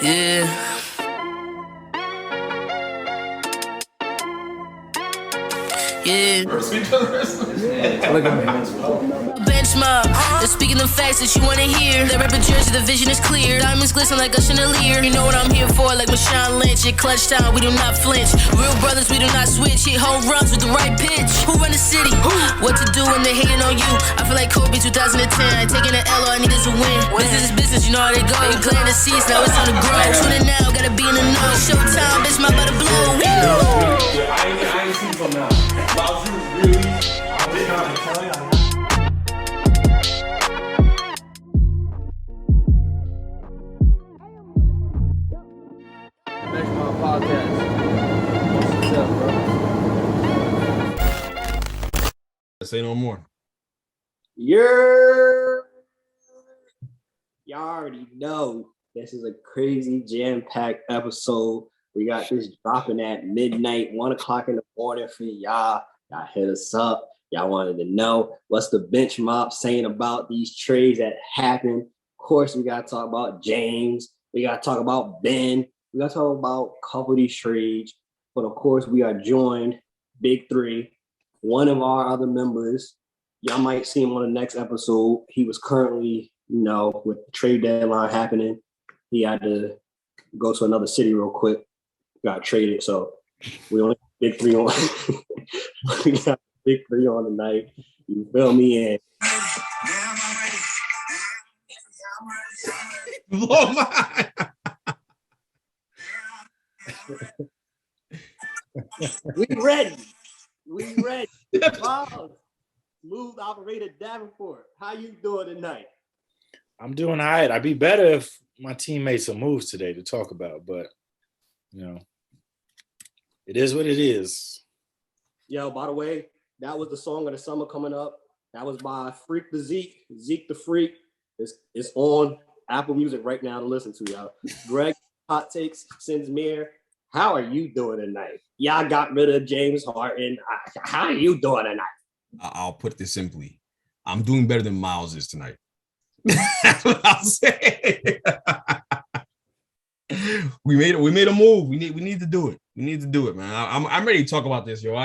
Yeah. Yeah. Look at me. Benchmark, they're speaking the facts that you wanna hear. That rapper jersey, the vision is clear. Diamonds glisten like a chandelier. You know what I'm here for, like Marshawn Lynch. At clutch time, we do not flinch. Real brothers, we do not switch. Hit home runs with the right pitch. Who run the city? What to do when they hating on you? I feel like Kobe 2010. I ain't taking an L, all I need is a win. Business is business, you know how they go. You playing the seats, now it's time to grow. Tuning now, gotta be in the know. Showtime, bitch, my about to blow. I ain't seen from now. Wow, you really. I'm just trying to tell you. Next my podcast. What's up, bro? Say no more. Y'all already know this is a crazy jam-packed episode. We got this dropping at midnight, 1 o'clock in the morning for y'all. Y'all hit us up. Y'all wanted to know what's the bench mob saying about these trades that happened. Of course, we got to talk about James. We got to talk about Ben. We got to talk about a couple of these trades. But of course, we are joined, Big Three, one of our other members. Y'all might see him on the next episode. He was currently, with the trade deadline happening, he had to go to another city real quick. Got traded, so we only got Big Three on. We got Big Three on tonight. You feel me? And Blow my. we ready. We ready. Wow. Smooth operator Davenport. How you doing tonight? I'm doing all right. I'd be better if my team made some moves today to talk about, but it is what it is. Yo, by the way, that was the song of the summer coming up. That was by Freak the Zeke, Zeke the Freak. It's on Apple Music right now to listen to, y'all. Greg Hot Takes sends Mir. How are you doing tonight? Y'all got rid of James Harden. How are you doing tonight? I'll put this simply. I'm doing better than Miles is tonight. That's what I'll say. We made a move. We need to do it. We need to do it, man. I'm ready to talk about this, yo.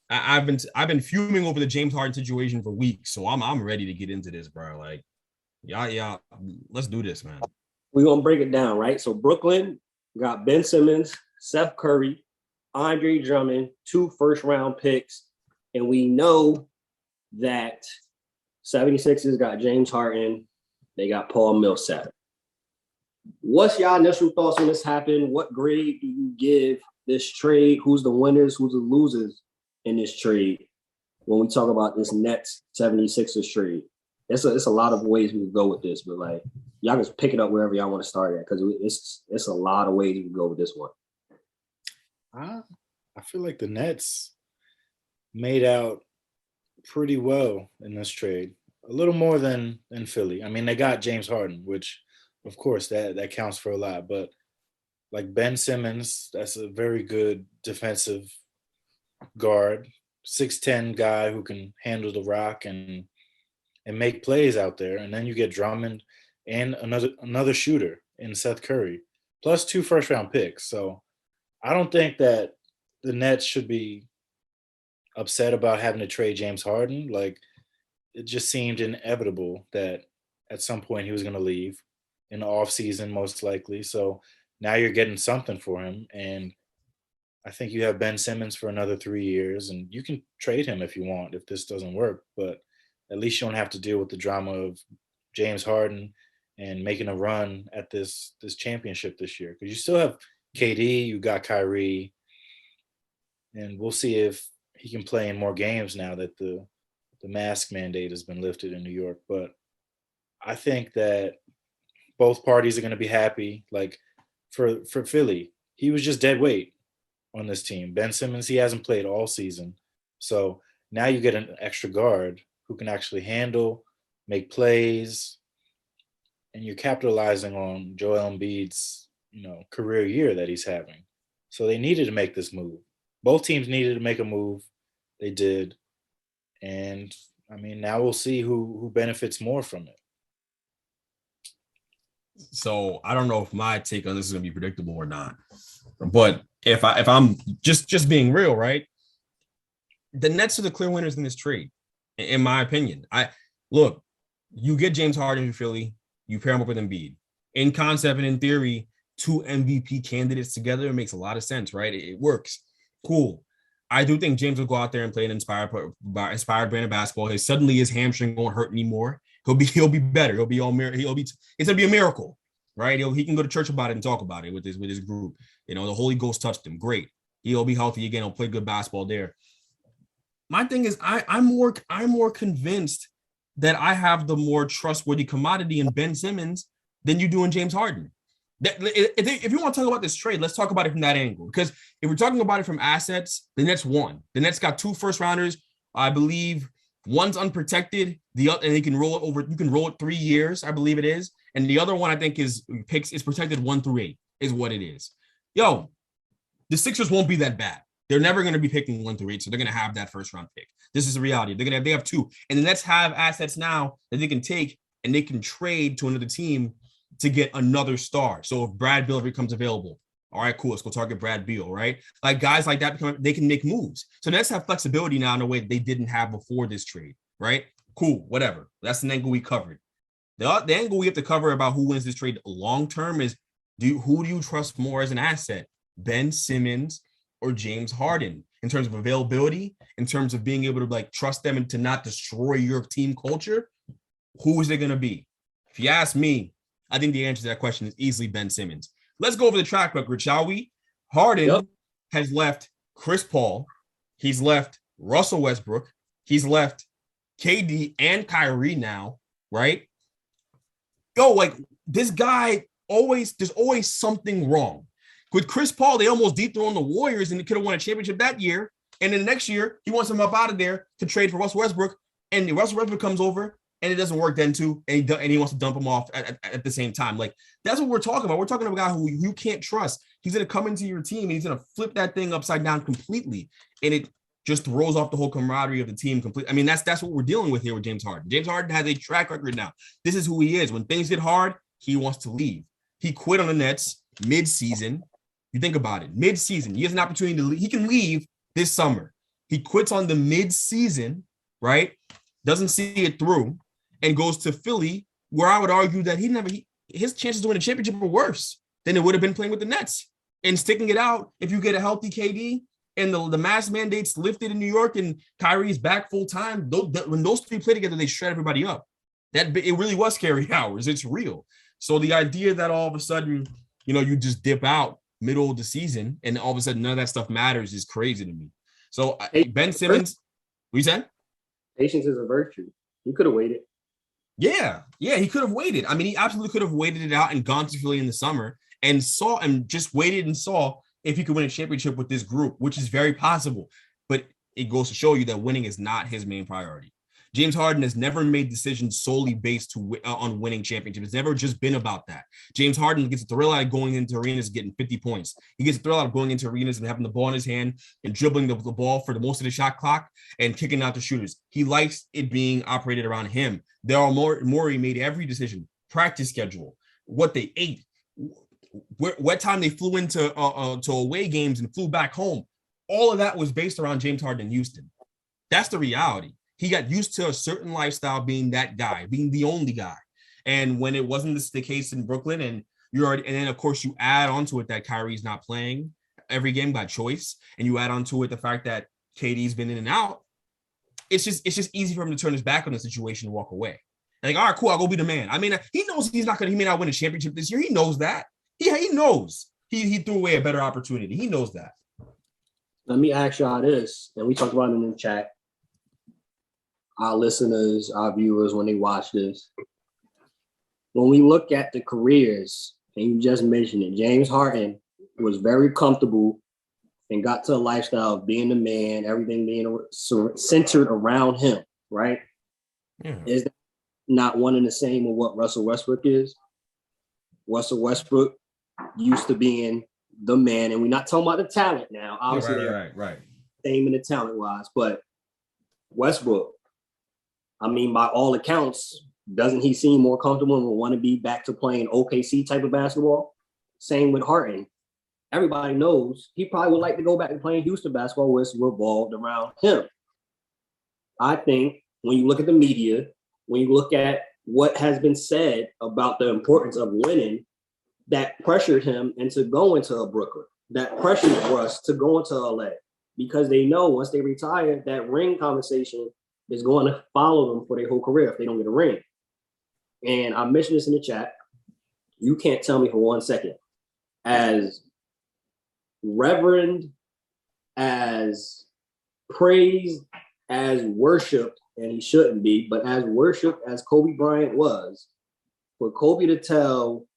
I've been fuming over the James Harden situation for weeks, so I'm ready to get into this, bro. Like, yeah, let's do this, man. We're gonna break it down, right? So Brooklyn got Ben Simmons, Seth Curry, Andre Drummond, 2 first-round picks, and we know that 76ers got James Harden. They got Paul Millsap. What's y'all initial thoughts when this happened? What grade do you give this trade? Who's the winners? Who's the losers in this trade? When we talk about this Nets 76ers trade, it's a lot of ways we can go with this, but like y'all just pick it up wherever y'all want to start at because it's a lot of ways you can go with this one. I feel like the Nets made out pretty well in this trade, a little more than Philly. I mean, they got James Harden, which of course that counts for a lot, but like Ben Simmons, that's a very good defensive guard, 6'10" guy who can handle the rock and make plays out there. And then you get Drummond and another shooter in Seth Curry, plus 2 first-round picks. So I don't think that the Nets should be upset about having to trade James Harden. Like, it just seemed inevitable that at some point he was going to leave in the offseason, most likely. So now you're getting something for him. And I think you have Ben Simmons for another 3 years, and you can trade him if you want, if this doesn't work. But at least you don't have to deal with the drama of James Harden and making a run at this championship this year. Because you still have KD, you got Kyrie, and we'll see if he can play in more games now that the mask mandate has been lifted in New York. But I think that both parties are going to be happy. Like for Philly, he was just dead weight on this team. Ben Simmons, he hasn't played all season. So now you get an extra guard who can actually handle, make plays, and you're capitalizing on Joel Embiid's, career year that he's having. So they needed to make this move. Both teams needed to make a move. They did. And I mean, now we'll see who benefits more from it. So I don't know if my take on this is gonna be predictable or not. But if I'm just being real, right? The Nets are the clear winners in this trade, in my opinion. Look, you get James Harden in Philly, you pair him up with Embiid. In concept and in theory, two MVP candidates together, it makes a lot of sense, right? It works. Cool. I do think James will go out there and play an inspired brand of basketball. His hamstring won't hurt anymore. He'll be better. It's gonna be a miracle, right? He can go to church about it and talk about it with his group. The Holy Ghost touched him. Great. He'll be healthy again. He'll play good basketball there. My thing is, I'm more convinced that I have the more trustworthy commodity in Ben Simmons than you do in James Harden. If you want to talk about this trade, let's talk about it from that angle. Because if we're talking about it from assets, the Nets won. The Nets got 2 first-rounders. I believe one's unprotected. The other, and they can roll it over. You can roll it 3 years, I believe it is. And the other one, I think, is protected 1 through 8, is what it is. Yo, the Sixers won't be that bad. They're never going to be picking 1 through 8, so they're going to have that first-round pick. This is the reality. They have 2, and the Nets have assets now that they can take and they can trade to another team to get another star. So if Brad Beal becomes available, all right, cool, let's go target Brad Beal, right? Like guys like that, they can make moves. So the Nets have flexibility now in a way that they didn't have before this trade, right? Cool, whatever. That's an angle we covered. The angle we have to cover about who wins this trade long-term is who do you trust more as an asset? Ben Simmons or James Harden in terms of availability, in terms of being able to trust them and to not destroy your team culture? Who is it going to be? If you ask me, I think the answer to that question is easily Ben Simmons. Let's go over the track record, shall we? Harden has left Chris Paul. He's left Russell Westbrook. He's left KD and Kyrie now, right? Yo, this guy there's always something wrong. With Chris Paul, they almost dethroned the Warriors and they could have won a championship that year. And then the next year, he wants him up out of there to trade for Russell Westbrook. And Russell Westbrook comes over and it doesn't work then too. And he wants to dump him off at the same time. That's what we're talking about. We're talking about a guy who you can't trust. He's going to come into your team and he's going to flip that thing upside down completely. And it just throws off the whole camaraderie of the team completely. I mean, that's what we're dealing with here with James Harden. James Harden has a track record now. This is who he is. When things get hard, he wants to leave. He quit on the Nets mid-season. You think about it, mid-season, he has an opportunity to leave. He can leave this summer. He quits on the mid-season, right? Doesn't see it through and goes to Philly, where I would argue that his chances to win a championship are worse than it would have been playing with the Nets. And sticking it out, if you get a healthy KD and the mask mandates lifted in New York and Kyrie's back full time, when those 3 play together, they shred everybody up. It really was scary hours. It's real. So the idea that all of a sudden, you just dip out middle of the season and all of a sudden none of that stuff matters is crazy to me. So Ben Simmons, what you said? Patience is a virtue. He could have waited. Yeah, he could have waited. I mean, he absolutely could have waited it out and gone to Philly in the summer and just waited and saw if he could win a championship with this group, which is very possible. But it goes to show you that winning is not his main priority. James Harden has never made decisions solely based on winning championships. It's never just been about that. James Harden gets a thrill out of going into arenas getting 50 points. He gets a thrill out of going into arenas and having the ball in his hand and dribbling the ball for the most of the shot clock and kicking out the shooters. He likes it being operated around him. Morey made every decision, practice schedule, what they ate, what time they flew into to away games and flew back home. All of that was based around James Harden in Houston. That's the reality. He got used to a certain lifestyle being that guy, being the only guy. And when it wasn't the case in Brooklyn, and then of course you add onto it that Kyrie's not playing every game by choice, and you add onto it the fact that KD's been in and out, it's just easy for him to turn his back on the situation and walk away. All right, cool, I'll go be the man. I mean, he knows he may not win a championship this year. He knows that. He knows he threw away a better opportunity. He knows that. Let me ask y'all this, and we talked about it in the chat. Our listeners, our viewers, when they watch this, when we look at the careers, and you just mentioned it, James Harden was very comfortable and got to a lifestyle of being the man, everything being centered around him, right? Yeah. Is that not one and the same with what Russell Westbrook is? Russell Westbrook used to being the man, and we're not talking about the talent now. Obviously, right. Same in the talent wise, but Westbrook, I mean, by all accounts, Doesn't he seem more comfortable and want to be back to playing OKC type of basketball? Same with Harden. Everybody knows he probably would like to go back to playing Houston basketball, where it's revolved around him. I think when you look at the media, when you look at what has been said about the importance of winning, that pressured him into going to Brooklyn. That pressured Russ to go into LA, because they know once they retire, that ring conversation is going to follow them for their whole career if they don't get a ring. And I mentioned this in the chat. You can't tell me for 1 second, as reverend, as praised, as worshipped, and he shouldn't be, but as worshipped as Kobe Bryant was, for Kobe to tell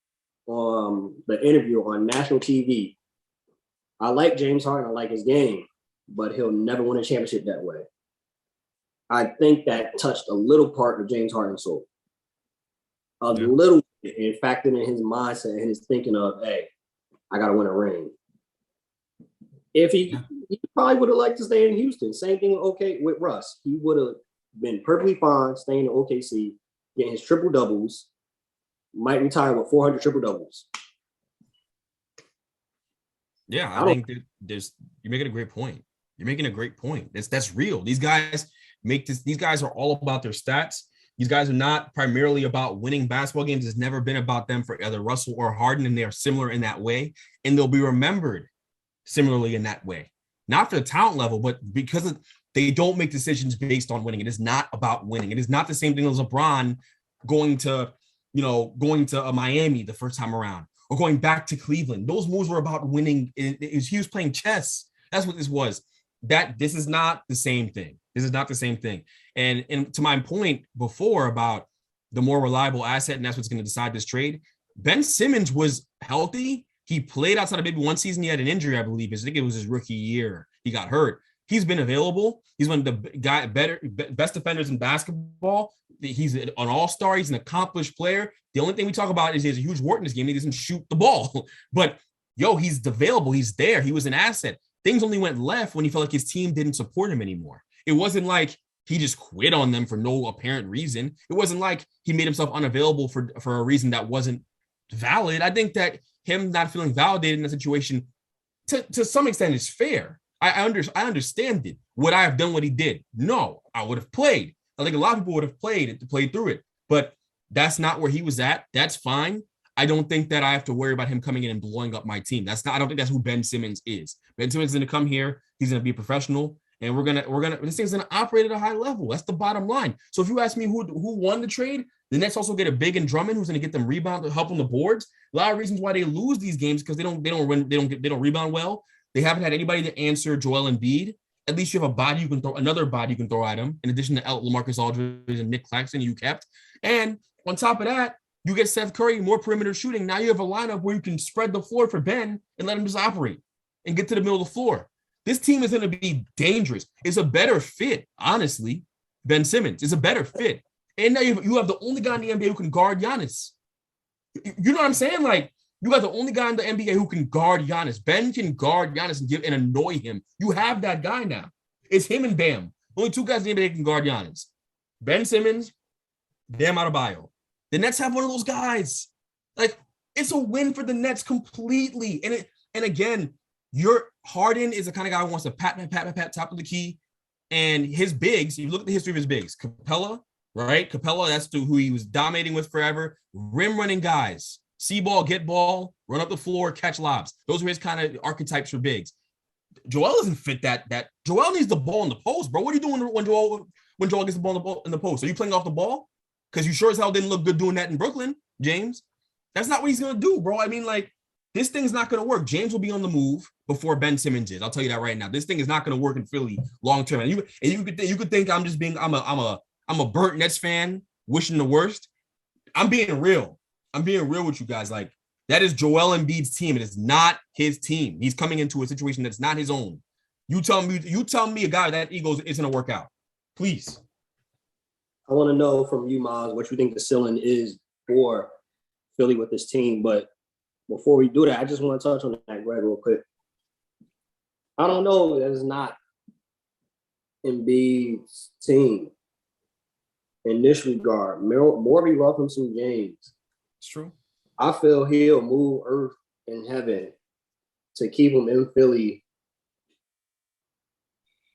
the interview on national TV, I like James Harden, I like his game, but he'll never win a championship that way. I think that touched a little part of James Harden's soul. A little bit, and factored in his mindset and his thinking of, hey, I got to win a ring. If he probably would have liked to stay in Houston. Same thing with Russ. He would have been perfectly fine staying in OKC, getting his triple doubles, might retire with 400 triple doubles. Yeah, I think that you're making a great point. You're making a great point. That's real. These guys these guys are all about their stats. These guys are not primarily about winning basketball games. It's never been about them for either Russell or Harden, and they are similar in that way. And they'll be remembered similarly in that way. Not for the talent level, but because they don't make decisions based on winning. It is not about winning. It is not the same thing as LeBron going to Miami the first time around, or going back to Cleveland. Those moves were about winning. He was playing chess. That's what this was. This is not the same thing. This is not the same thing. And to my point before about the more reliable asset, and that's what's going to decide this trade, Ben Simmons was healthy. He played outside of maybe one season. He had an injury, I believe. I think it was his rookie year. He got hurt. He's been available. He's one of the best defenders in basketball. He's an all-star. He's an accomplished player. The only thing we talk about is he has a huge wart in his game. He doesn't shoot the ball. But, he's available. He's there. He was an asset. Things only went left when he felt like his team didn't support him anymore. It wasn't like he just quit on them for no apparent reason. It wasn't like he made himself unavailable for a reason that wasn't valid. I think that him not feeling validated in the situation to some extent is fair. I understand it. Would I have done what he did? No, I would have played. I think a lot of people would have played through it, but that's not where he was at. That's fine. I don't think that I have to worry about him coming in and blowing up my team. I don't think that's who Ben Simmons is. Ben Simmons is going to come here. He's going to be a professional, and this thing's going to operate at a high level. That's the bottom line. So if you ask me who won the trade, the Nets also get a big and Drummond who's going to get them rebound to help on the boards. A lot of reasons why they lose these games because they don't rebound well. They haven't had anybody to answer Joel Embiid. At least you have another body you can throw at him, in addition to LaMarcus Aldridge and Nick Claxton you kept. And on top of that, you get Seth Curry, more perimeter shooting. Now you have a lineup where you can spread the floor for Ben and let him just operate and get to the middle of the floor. This team is going to be dangerous. It's a better fit, honestly. Ben Simmons is a better fit. And now you have the only guy in the NBA who can guard Giannis. You know what I'm saying? Like, you got the only guy in the NBA who can guard Giannis. Ben can guard Giannis and annoy him. You have that guy now. It's him and Bam. Only two guys in the NBA can guard Giannis. Ben Simmons, Bam Adebayo. The Nets have one of those guys. Like, it's a win for the Nets completely. And again, your Harden is the kind of guy who wants to pat top of the key. And his bigs, you look at the history of his bigs. Capella, right? Capella, that's who he was dominating with forever. Rim running guys. See ball, get ball, run up the floor, catch lobs. Those are his kind of archetypes for bigs. Joel doesn't fit that. Joel needs the ball in the post, bro. What are you doing when Joel gets the ball in the post? Are you playing off the ball? Because you sure as hell didn't look good doing that in Brooklyn, James. That's not what he's going to do, bro. I mean, like, this thing's not going to work. James will be on the move before Ben Simmons is. I'll tell you that right now. This thing is not going to work in Philly long term. And you could think I'm just I'm a burnt Nets fan wishing the worst. I'm being real. I'm being real with you guys. Like, that is Joel Embiid's team. It is not his team. He's coming into a situation that's not his own. You tell me a guy that ego isn't going to work out. Please. I want to know from you, Miles, what you think the ceiling is for Philly with this team. But before we do that, I just want to touch on that, Greg, real quick. I don't know. That is not Embiid's team. in this regard. More we love him some James. It's true. I feel he'll move earth and heaven to keep him in Philly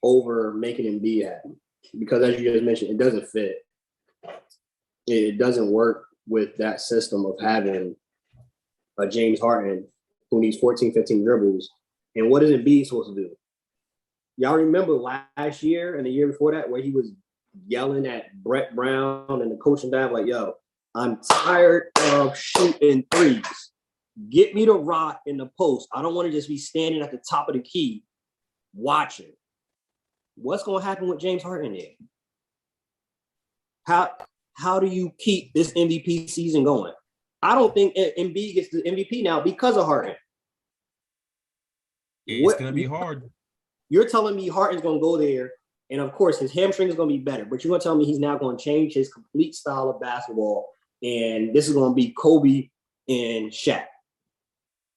over making him be happy. Because as you just mentioned, it doesn't fit. It doesn't work with that system of having a James Harden who needs 14, 15 dribbles. And what is Embiid supposed to do? Y'all remember last year and the year before that where he was yelling at Brett Brown and the coaching staff like, yo, I'm tired of shooting threes. Get me the rock in the post. I don't want to just be standing at the top of the key watching. What's going to happen with James Harden there? How do you keep this MVP season going? I don't think Embiid gets the MVP now because of Harden. It's going to be hard. You're telling me Harden's going to go there, and of course his hamstring is going to be better, but you're going to tell me he's now going to change his complete style of basketball, and this is going to be Kobe and Shaq.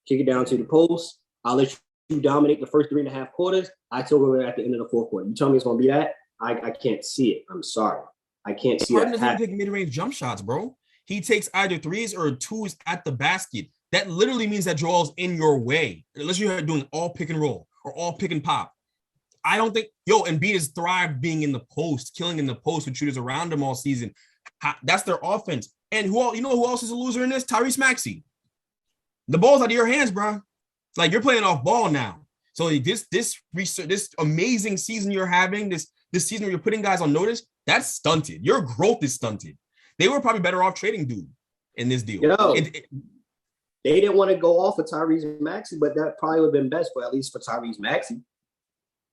Kick it down to the post. I'll let you dominate the first 3.5 quarters. I took over at the end of the fourth quarter. You tell me it's going to be that? I can't see it. I'm sorry. I can't see Harden it. doesn't even take mid-range jump shots, bro. He takes either threes or twos at the basket. That literally means that Joel's in your way, unless you're doing all pick and roll or all pick and pop. I don't think, Embiid has thrived being in the post, killing in the post with shooters around him all season. That's their offense. And who else is a loser in this? Tyrese Maxey. The ball's out of your hands, bro. Like, you're playing off ball now. So this amazing season you're having, this season where you're putting guys on notice, that's stunted. Your growth is stunted. They were probably better off trading dude in this deal. They didn't want to go off of Tyrese Maxey, but that probably would have been best for at least for Tyrese Maxey.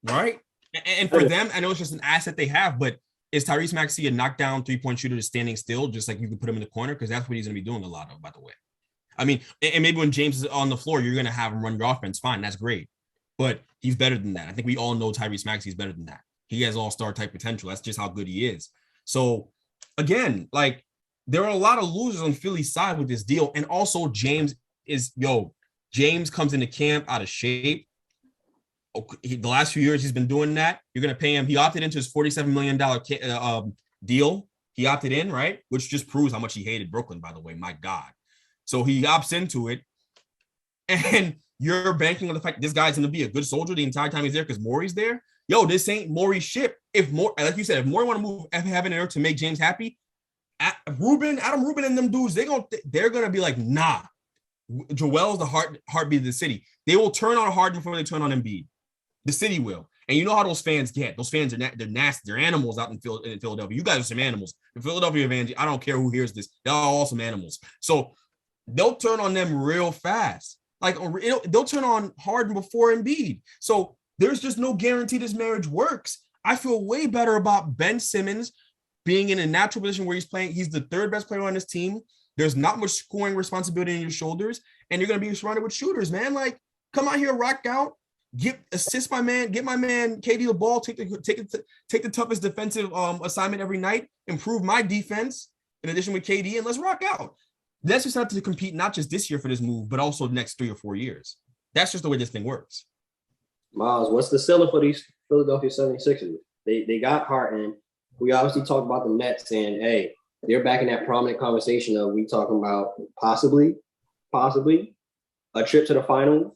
Right? And for them, I know it's just an asset they have, but is Tyrese Maxey a knockdown three-point shooter that's standing still, just like you can put him in the corner? Because that's what he's going to be doing a lot of, by the way. I mean, and maybe when James is on the floor, you're going to have him run your offense. Fine, that's great. But he's better than that. I think we all know Tyrese Maxey is better than that. He has all-star type potential. That's just how good he is. So, again, like, there are a lot of losers on Philly's side with this deal. And also, James comes into camp out of shape. The last few years, he's been doing that. You're going to pay him. He opted into his $47 million deal. He opted in, right? Which just proves how much he hated Brooklyn, by the way. My God. So he opts into it. And you're banking on the fact that this guy's going to be a good soldier the entire time he's there because Morey's there. This ain't Morey's ship. If Morey want to move Heaven and Earth to make James happy, Adam Rubin and them dudes, they're going to be like, nah. Joel's the heartbeat of the city. They will turn on Harden before they turn on Embiid. The city will. And you know how those fans get. Those fans they're nasty. They're animals out in Philadelphia. You guys are some animals. The Philadelphia fans, I don't care who hears this. They're all some animals. So they'll turn on them real fast. Like, they'll turn on Harden before Embiid. So there's just no guarantee this marriage works. I feel way better about Ben Simmons being in a natural position where he's playing. He's the third best player on this team. There's not much scoring responsibility on your shoulders, and you're going to be surrounded with shooters, man. Like, come out here, rock out, assist my man, get my man KD the ball, take the toughest defensive assignment every night, improve my defense in addition with KD, and let's rock out. Let's just have to compete not just this year for this move, but also the next 3 or 4 years. That's just the way this thing works. Miles, what's the ceiling for these Philadelphia 76ers? They got Harden. We obviously talked about the Nets saying, hey, they're back in that prominent conversation of we talking about possibly a trip to the finals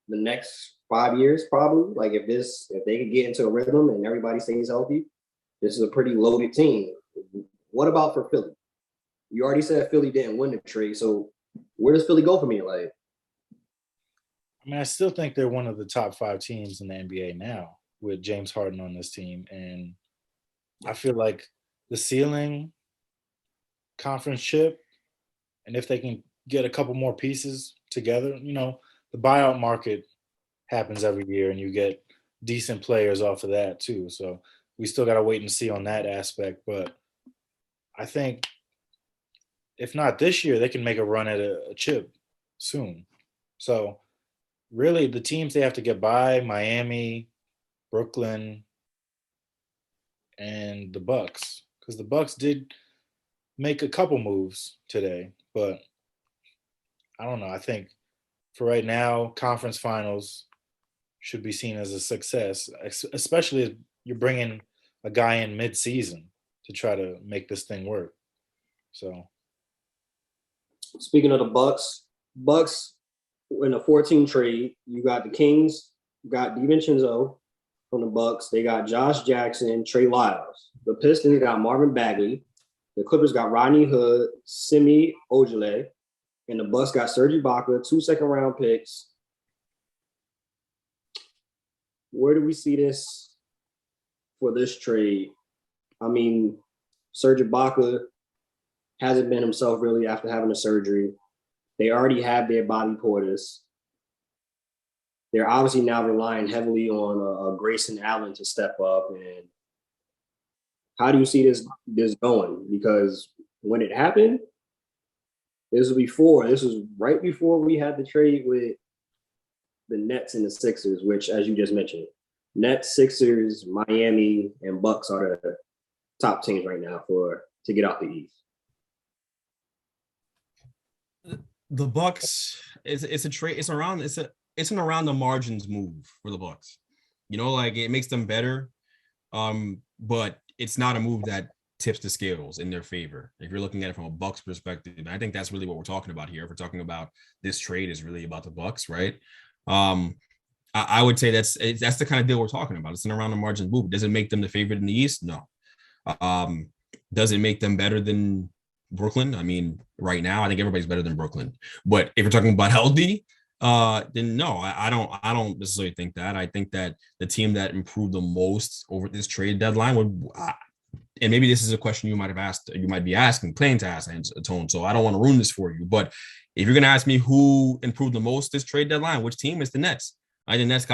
the next 5 years, probably. Like if they could get into a rhythm and everybody stays healthy, this is a pretty loaded team. What about for Philly? You already said Philly didn't win the trade, so where does Philly go from here? Like, I mean, I still think they're one of the top 5 teams in the NBA now with James Harden on this team, and I feel like the ceiling, conference chip, and if they can get a couple more pieces together, the buyout market happens every year and you get decent players off of that too. So we still got to wait and see on that aspect. But I think if not this year, they can make a run at a chip soon. So really the teams they have to get by, Miami, Brooklyn, and the Bucks, because the Bucks did make a couple moves today, but I don't know. I think for right now, conference finals should be seen as a success, especially if you're bringing a guy in mid-season to try to make this thing work. So Speaking of the Bucks in a 14 trade, you got the Kings, got DiVincenzo from the Bucks. They got Josh Jackson, Trey Lyles. The Pistons got Marvin Bagley. The Clippers got Rodney Hood, Semi Ojale, and the Bucks got Serge Ibaka, 2 second-round picks. Where do we see this for this trade? I mean, Serge Ibaka hasn't been himself really after having a surgery. They already have their Bobby Portis. They're obviously now relying heavily on Grayson Allen to step up. And how do you see this going? Because when it happened, this was right before we had the trade with the Nets and the Sixers, which, as you just mentioned, Nets, Sixers, Miami, and Bucks are the top teams right now to get out the East. The Bucks it's a trade. It's an around the margins move for the Bucks. You know, like it makes them better, but it's not a move that tips the scales in their favor. If you're looking at it from a Bucks perspective, and I think that's really what we're talking about here. If we're talking about this trade, is really about the Bucks, right? I would say that's the kind of deal we're talking about. It's an around the margins move. Does it make them the favorite in the East? No. Does it make them better than Brooklyn? I mean, right now, I think everybody's better than Brooklyn. But if you're talking about healthy, then no, I don't necessarily think that. I think that the team that improved the most over this trade deadline would, and maybe this is a question you might be asking, planning to ask, Tone. So I don't want to ruin this for you. But if you're going to ask me who improved the most this trade deadline, which team? It's the Nets. I think the Nets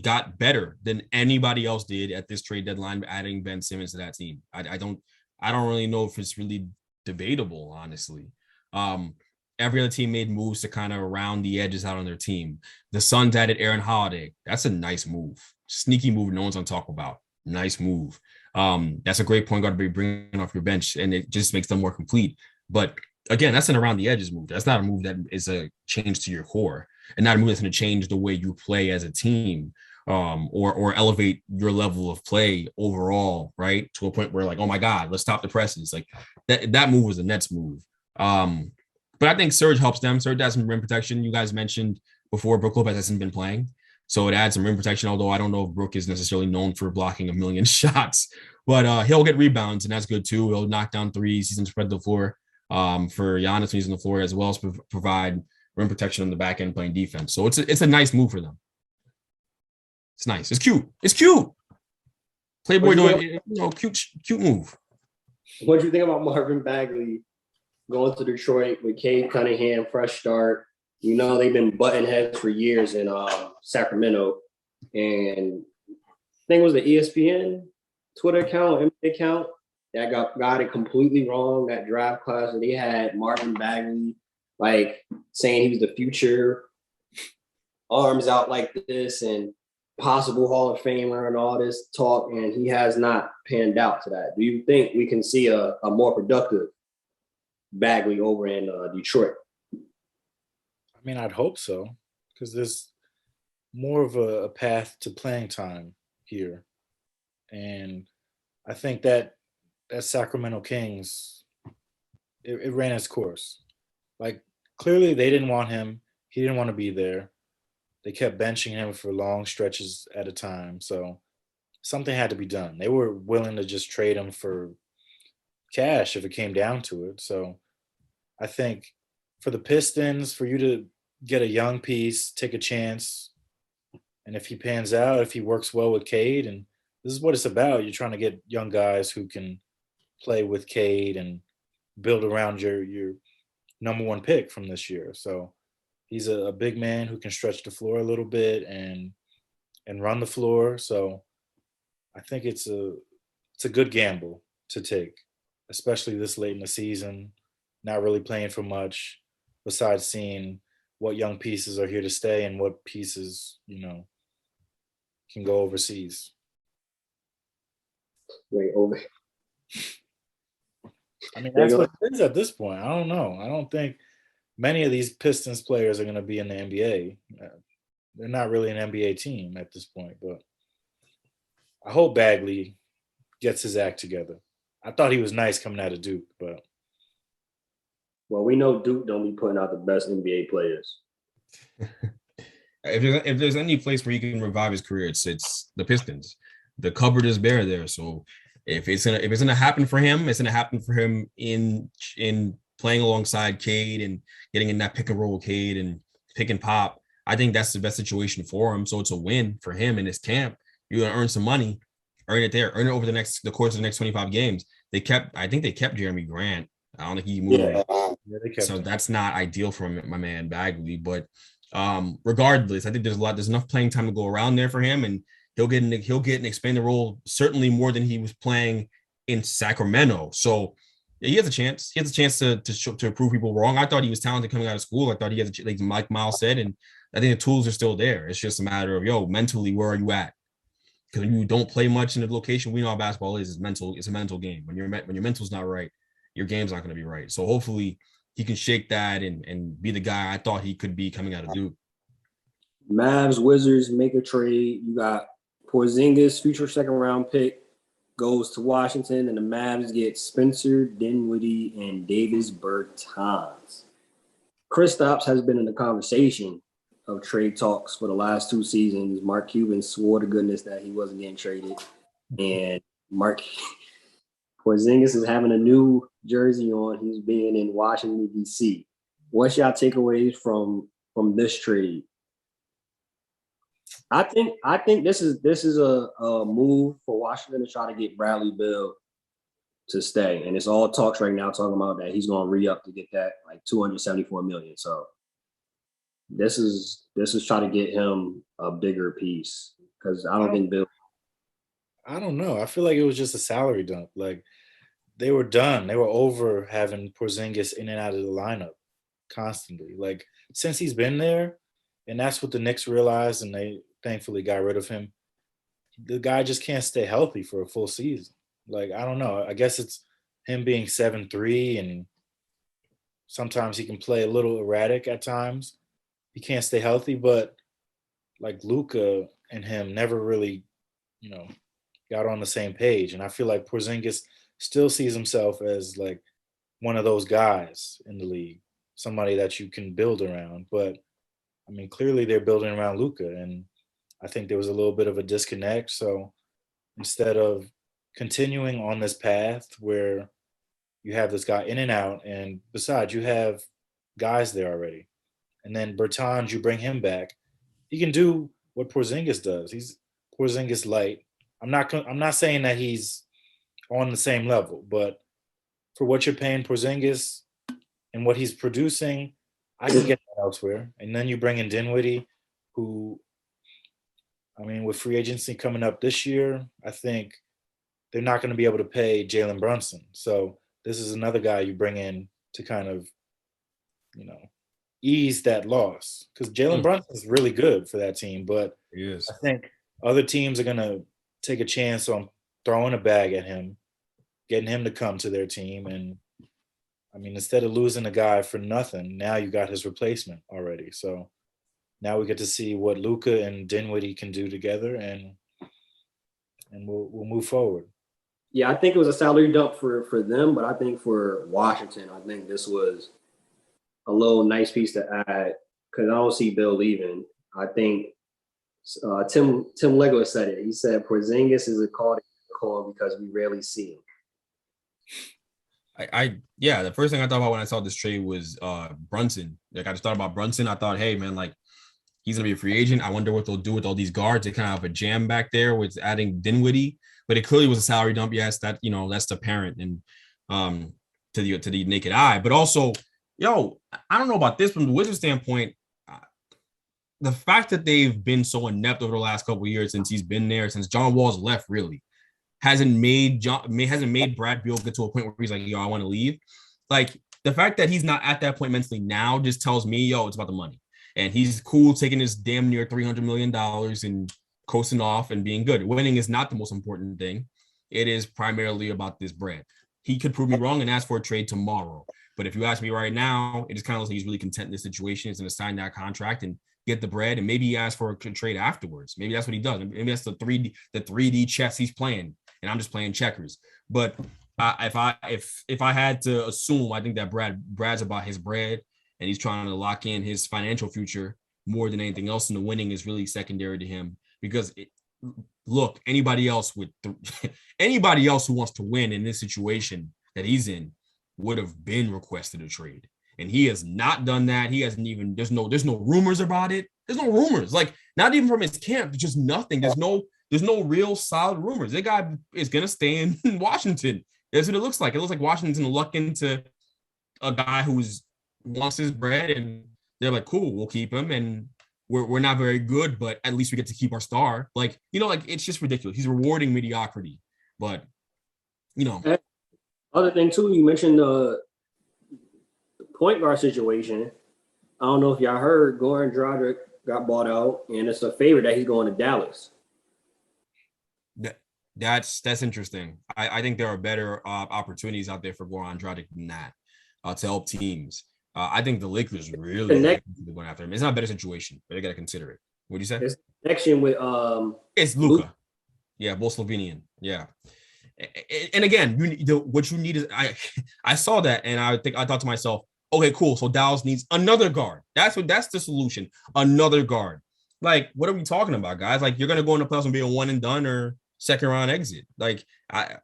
got better than anybody else did at this trade deadline, adding Ben Simmons to that team. I don't really know if it's really debatable, honestly. Every other team made moves to kind of round the edges out on their team. The Suns added Aaron Holiday. That's a nice move. Sneaky move no one's going to talk about. Nice move. That's a great point guard to be bringing off your bench, and it just makes them more complete. But again, that's an around the edges move. That's not a move that is a change to your core, and not a move that's going to change the way you play as a team, or elevate your level of play overall, right? To a point where, like, oh my God, let's stop the presses. Like that move was a Nets move. But I think Serge helps them. Serge has some rim protection. You guys mentioned before Brook Lopez hasn't been playing, so it adds some rim protection, although I don't know if Brook is necessarily known for blocking a million shots. But he'll get rebounds, and that's good too. He'll knock down threes. He's going to spread the floor for Giannis when he's on the floor, as well as provide rim protection on the back end playing defense. So it's a nice move for them. It's nice. It's cute. It's cute. Playboy doing, cute move. What do you think about Marvin Bagley going to Detroit with Cade Cunningham, fresh start? You know, they've been butting heads for years in Sacramento. And I think it was the ESPN Twitter account, NBA account, that got it completely wrong, that draft class. And they had Marvin Bagley, like, saying he was the future, arms out like this, and possible Hall of Famer and all this talk. And he has not panned out to that. Do you think we can see a more productive Bagley over in Detroit? I mean, I'd hope so, because there's more of a path to playing time here. And I think that Sacramento Kings, it ran its course. Like, clearly they didn't want him. He didn't want to be there. They kept benching him for long stretches at a time. So something had to be done. They were willing to just trade him for cash if it came down to it. So I think for the Pistons, for you to get a young piece, take a chance, and if he pans out, if he works well with Cade, and this is what it's about. You're trying to get young guys who can play with Cade and build around your number one pick from this year. So he's a big man who can stretch the floor a little bit and run the floor. So I think it's a good gamble to take, especially this late in the season, not really playing for much, besides seeing what young pieces are here to stay and what pieces, can go overseas. Wait, over. I mean, that's what it is at this point. I don't know. I don't think many of these Pistons players are going to be in the NBA. They're not really an NBA team at this point, but I hope Bagley gets his act together. I thought he was nice coming out of Duke, but Well, we know Duke don't be putting out the best NBA players. If there's any place where he can revive his career, it's the Pistons. The cupboard is bare there. So if it's gonna happen for him, it's gonna happen for him in playing alongside Cade and getting in that pick and roll with Cade and pick and pop. I think that's the best situation for him. So it's a win for him in his camp. You're gonna earn some money, earn it there, earn it over the course of the next 25 games. I think they kept Jeremy Grant. I don't think he moved. yeah, they kept So him. that's not ideal for my man Bagley. But regardless, I think there's enough playing time to go around there for him, and he'll get an expanded role, certainly more than he was playing in Sacramento. So yeah, he has a chance. He has a chance to prove people wrong. I thought he was talented coming out of school. I thought he had, like Mike Miles said, and I think the tools are still there. It's just a matter of, mentally, where are you at? Because when you don't play much in the location, we know how basketball is. It's mental. It's a mental game. When your mental's not right, your game's not going to be right. So hopefully he can shake that and be the guy I thought he could be coming out of Duke. Mavs, Wizards make a trade. You got Porzingis, future second round pick, goes to Washington, and the Mavs get Spencer Dinwiddie and Davis Bertans. Kristaps has been in the conversation of trade talks for the last 2 seasons. Mark Cuban swore to goodness that he wasn't getting traded, and Mark Porzingis is having a new jersey on. He's being in Washington, D.C. What's y'all takeaways from this trade? I think this is a move for Washington to try to get Bradley Beal to stay, and it's all talks right now talking about that he's going to re-up to get that like $274 million. So this is trying to get him a bigger piece because I don't think Bill. I don't know. I feel like it was just a salary dump. Like they were done. They were over having Porzingis in and out of the lineup constantly. Like since he's been there, and that's what the Knicks realized, and they thankfully got rid of him. The guy just can't stay healthy for a full season. Like I don't know. I guess it's him being 7'3", and sometimes he can play a little erratic at times. He can't stay healthy, but like Luka and him never really, got on the same page. And I feel like Porzingis still sees himself as like one of those guys in the league, somebody that you can build around. But I mean, clearly they're building around Luka, and I think there was a little bit of a disconnect. So instead of continuing on this path where you have this guy in and out, and besides, you have guys there already. And then Bertans, you bring him back. He can do what Porzingis does. He's Porzingis light. I'm not saying that he's on the same level, but for what you're paying Porzingis and what he's producing, I can get that elsewhere. And then you bring in Dinwiddie, who, I mean, with free agency coming up this year, I think they're not going to be able to pay Jalen Brunson. So this is another guy you bring in to kind of, ease that loss. Because Jalen Brunson is really good for that team, but I think other teams are going to take a chance on throwing a bag at him, getting him to come to their team. And I mean, instead of losing a guy for nothing, now you got his replacement already. So now we get to see what Luka and Dinwiddie can do together, and we'll move forward. Yeah, I think it was a salary dump for them, but I think for Washington, I think this was a little nice piece to add because I don't see Bill leaving. I think Tim Legler said it. He said Porzingis is a call because we rarely see him. The first thing I thought about when I saw this trade was Brunson. Like I just thought about Brunson. I thought, hey man, like he's gonna be a free agent. I wonder what they'll do with all these guards. They kind of have a jam back there with adding Dinwiddie, but it clearly was a salary dump. Yes, that's apparent and to the naked eye. But also, I don't know about this from the Wizards standpoint. The fact that they've been so inept over the last couple of years since he's been there, since John Wall's left, really hasn't made Brad Beal get to a point where he's like, I want to leave. Like the fact that he's not at that point mentally now just tells me, it's about the money. And he's cool taking his damn near $300 million and coasting off and being good. Winning is not the most important thing. It is primarily about this bread. He could prove me wrong and ask for a trade tomorrow. But if you ask me right now, it just kind of looks like he's really content in this situation. He's going to sign that contract and get the bread, and maybe he asks for a trade afterwards. Maybe that's what he does. Maybe that's the 3D chess he's playing, and I'm just playing checkers. But If I had to assume, I think that Brad's about his bread and he's trying to lock in his financial future more than anything else, and the winning is really secondary to him because look, anybody else anybody else who wants to win in this situation that he's in would have been requested a trade, and he has not done that. He hasn't even. There's no rumors about it. There's no rumors, like not even from his camp. Just nothing. There's no real solid rumors. That guy is gonna stay in Washington. That's what it looks like. It looks like Washington's looking to a guy who's wants his bread, and they're like, cool, we'll keep him, and we're not very good, but at least we get to keep our star. Like, like it's just ridiculous. He's rewarding mediocrity, but Other thing too, you mentioned the point guard situation. I don't know if y'all heard Goran Dragic got bought out, and it's a favor that he's going to Dallas. That's interesting. I think there are better opportunities out there for Goran Dragic than that to help teams. I think the Lakers really going after him. It's not a better situation, but they got to consider it. What do you say? It's connection with it's Luka. Yeah, both Slovenian. Yeah, and again, what you need is I saw that, and I thought to myself, okay, cool. So Dallas needs another guard. That's the solution. Another guard. Like, what are we talking about, guys? Like, you're gonna go in the playoffs and be a one and done or second round exit. Like,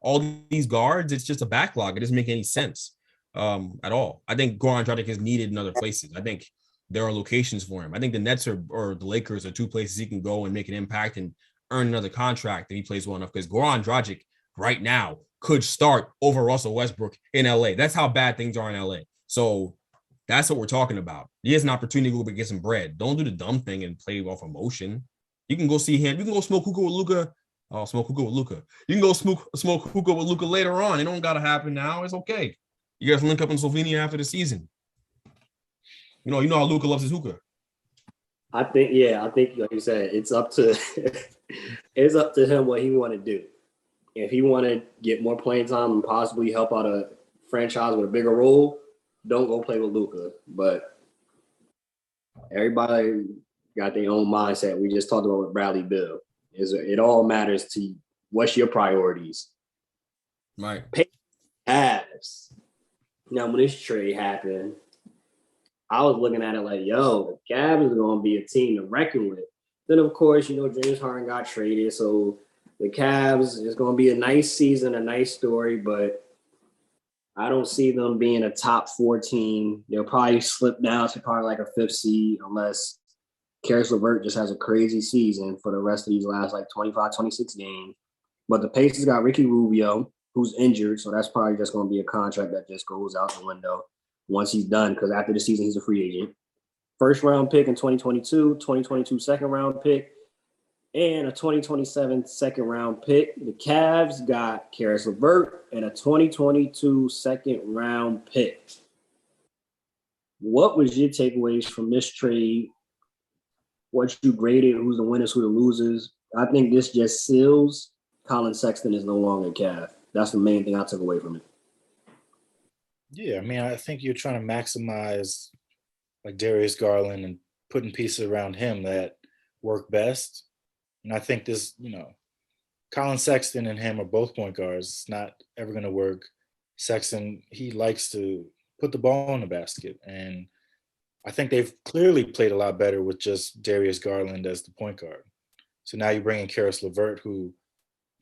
all these guards, it's just a backlog. It doesn't make any sense at all. I think Goran Dragic is needed in other places. I think there are locations for him. I think the Nets or the Lakers are two places he can go and make an impact and earn another contract if he plays well enough. Because Goran Dragic right now could start over Russell Westbrook in LA. That's how bad things are in LA. So that's what we're talking about. He has an opportunity to go get some bread. Don't do the dumb thing and play off emotion. You can go see him. You can go smoke hookah with Luka. Oh, smoke hookah with Luka. You can go smoke hookah with Luka later on. It don't got to happen now. It's okay. You guys link up in Slovenia after the season. You know how Luka loves his hookah. I think like you said, it's up to him what he want to do. If he want to get more playing time and possibly help out a franchise with a bigger role, don't go play with Luka. But everybody got their own mindset. We just talked about with Bradley Beal. It all matters to you. What's your priorities? Right. Cavs. Now, when this trade happened, I was looking at it like, yo, the Cavs are going to be a team to reckon with. Then, of course, James Harden got traded. So the Cavs is going to be a nice season, a nice story, but I don't see them being a top 4 team. They'll probably slip down to probably like a 5th seed unless Karis LeVert just has a crazy season for the rest of these last like 25, 26 games. But the Pacers got Ricky Rubio, who's injured, so that's probably just going to be a contract that just goes out the window once he's done, because after the season, he's a free agent. First round pick in 2022, 2022 second round pick, and a 2027 second round pick. The Cavs got Karis LeVert and a 2022 second round pick. What was your takeaways from this trade? What you graded? Who's the winners? Who the losers? I think this just seals Colin Sexton is no longer a Cav. That's the main thing I took away from it. Yeah, I mean, I think you're trying to maximize like Darius Garland and putting pieces around him that work best. And I think this, Colin Sexton and him are both point guards. It's not ever going to work. Sexton, he likes to put the ball in the basket. And I think they've clearly played a lot better with just Darius Garland as the point guard. So now you bring in Karis LeVert, who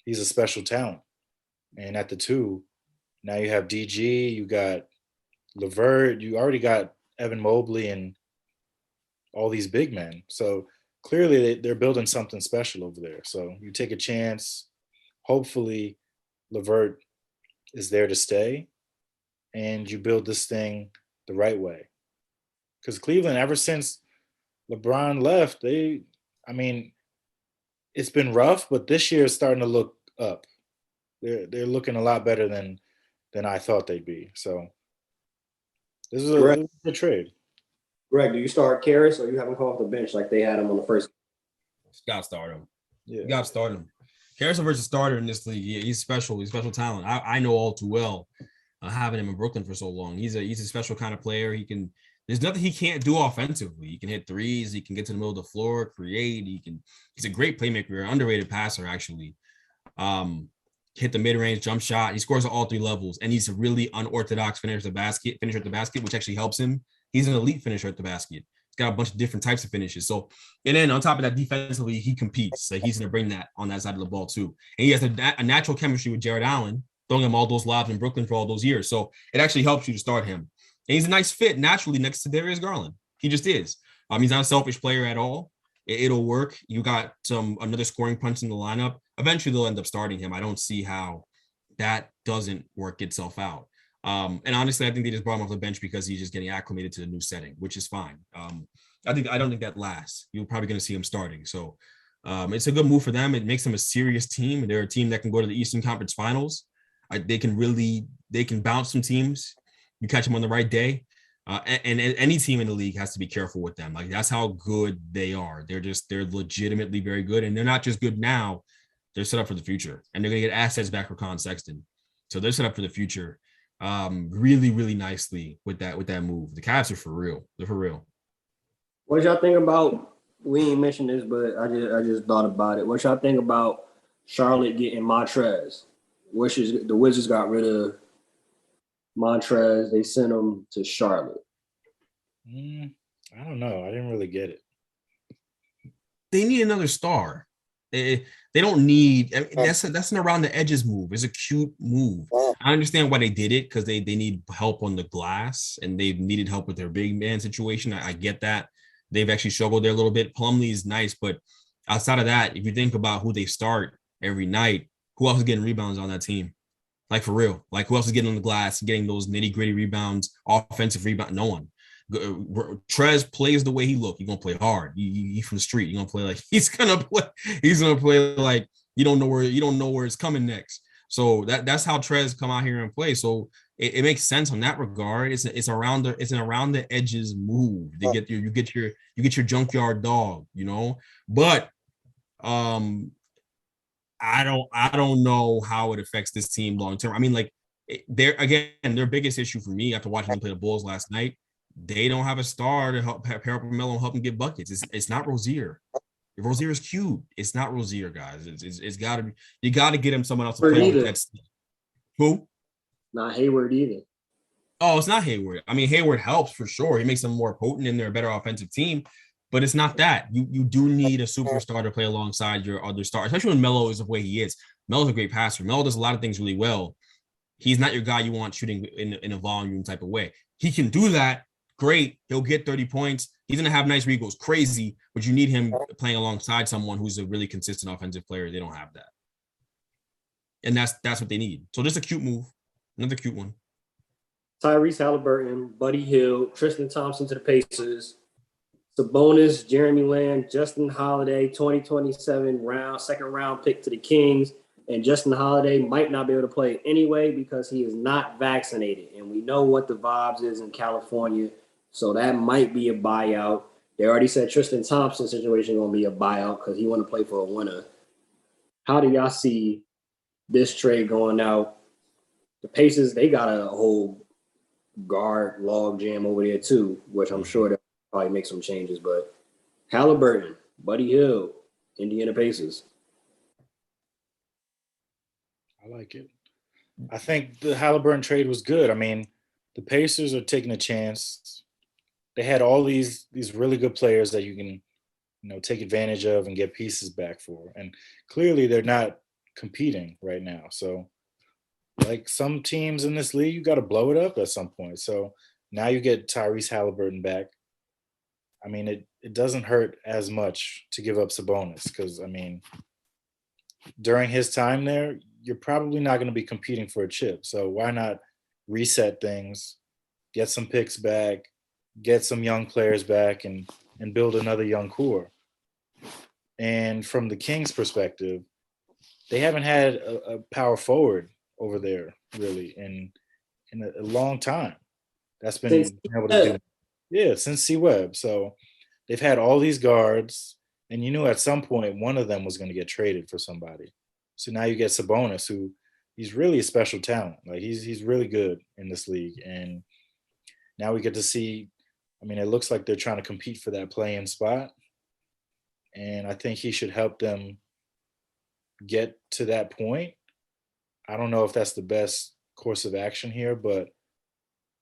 he's a special talent. And at the 2, now you have DG, you got LeVert, you already got Evan Mobley and all these big men. So clearly they're building something special over there. So you take a chance. Hopefully LeVert is there to stay and you build this thing the right way. Because Cleveland, ever since LeBron left, it's been rough, but this year is starting to look up. They're looking a lot better than I thought they'd be. So this is a good trade. Greg, do you start Karis or you have him come off the bench like they had him on the first? Got to start him. Yeah. You got to start him. Karis LeVert's a starter in this league. Yeah, he's special. He's special talent. I know all too well having him in Brooklyn for so long. He's a special kind of player. There's nothing he can't do offensively. He can hit threes. He can get to the middle of the floor, create. He's a great playmaker, underrated passer, actually. hit the mid-range jump shot. He scores at all three levels, and he's a really unorthodox finisher at the basket, which actually helps him. He's an elite finisher at the basket. He's got a bunch of different types of finishes. So, and then on top of that, defensively, he competes. Like he's going to bring that on that side of the ball too. And he has a natural chemistry with Jared Allen, throwing him all those lobs in Brooklyn for all those years. So it actually helps you to start him. And he's a nice fit naturally next to Darius Garland. He just is. He's not a selfish player at all. It'll work. You got another scoring punch in the lineup. Eventually, they'll end up starting him. I don't see how that doesn't work itself out. And honestly, I think they just brought him off the bench because he's just getting acclimated to the new setting, which is fine. I don't think that lasts. You're probably going to see him starting. So it's a good move for them. It makes them a serious team. They're a team that can go to the Eastern Conference Finals. They can bounce some teams. You catch them on the right day. And any team in the league has to be careful with them. Like that's how good they are. They're legitimately very good. And they're not just good now. They're set up for the future. And they're going to get assets back for Colin Sexton. So they're set up for the future. Really, really nicely with that move. The Cavs are for real. They're for real. What y'all think about? We ain't mentioned this, but I just thought about it. What y'all think about Charlotte getting Montrez? The Wizards got rid of Montrez. They sent him to Charlotte. I don't know. I didn't really get it. They need another star. They don't need. I mean, that's an around the edges move. It's a cute move. I understand why they did it because they need help on the glass and they needed help with their big man situation. I get that. They've actually struggled there a little bit. Plumlee is nice, but outside of that, if you think about who they start every night, who else is getting rebounds on that team? Like for real. Like who else is getting on the glass, getting those nitty-gritty rebounds, offensive rebound? No one. Trez plays the way he look. He's gonna play hard. He from the street. He's gonna play like he's gonna play like you don't know where it's coming next. So that's how Trez come out here and play. So it makes sense on that regard. It's an around the edges move. You get your junkyard dog, you know. But I don't know how it affects this team long term. I mean, like their biggest issue for me after watching them play the Bulls last night, they don't have a star to help pair up with Melo and help him get buckets. It's not Rozier. If Rozier is cute, it's not Rozier, guys. It's got to be. You got to get him someone else to play with. That's who? Not Hayward either. Oh, it's not Hayward. I mean, Hayward helps for sure. He makes them more potent and they're a better offensive team. But it's not that. You do need a superstar to play alongside your other star, especially when Melo is the way he is. Melo's a great passer. Melo does a lot of things really well. He's not your guy you want shooting in a volume type of way. He can do that. Great. He'll get 30 points. He's going to have nice read, goes crazy, but you need him playing alongside someone who's a really consistent offensive player. They don't have that. And that's what they need. So just a cute move. Another cute one. Tyrese Halliburton, Buddy Hield, Tristan Thompson to the Pacers, Sabonis, Jeremy Lamb, Justin Holiday, 2027 second round pick to the Kings. And Justin Holiday might not be able to play anyway because he is not vaccinated. And we know what the vibes is in California. So that might be a buyout. They already said Tristan Thompson's situation is going to be a buyout because he want to play for a winner. How do y'all see this trade going out? The Pacers, they got a whole guard log jam over there too, which I'm sure they'll probably make some changes. But Halliburton, Buddy Hield, Indiana Pacers. I like it. I think the Halliburton trade was good. I mean, the Pacers are taking a chance. They had all these really good players that you can, take advantage of and get pieces back for. And clearly they're not competing right now. So like some teams in this league, you got to blow it up at some point. So now you get Tyrese Halliburton back. I mean, it doesn't hurt as much to give up Sabonis because, I mean, during his time there, you're probably not going to be competing for a chip. So why not reset things, get some picks back, get some young players back, and build another young core. And from the Kings' perspective, they haven't had a power forward over there really in a long time. That's been able to do. Yeah, since C-Web. So they've had all these guards, and you knew at some point one of them was going to get traded for somebody. So now you get Sabonis, who he's really a special talent. Like he's really good in this league. And now we get to see, I mean, it looks like they're trying to compete for that play-in spot. And I think he should help them get to that point. I don't know if that's the best course of action here, but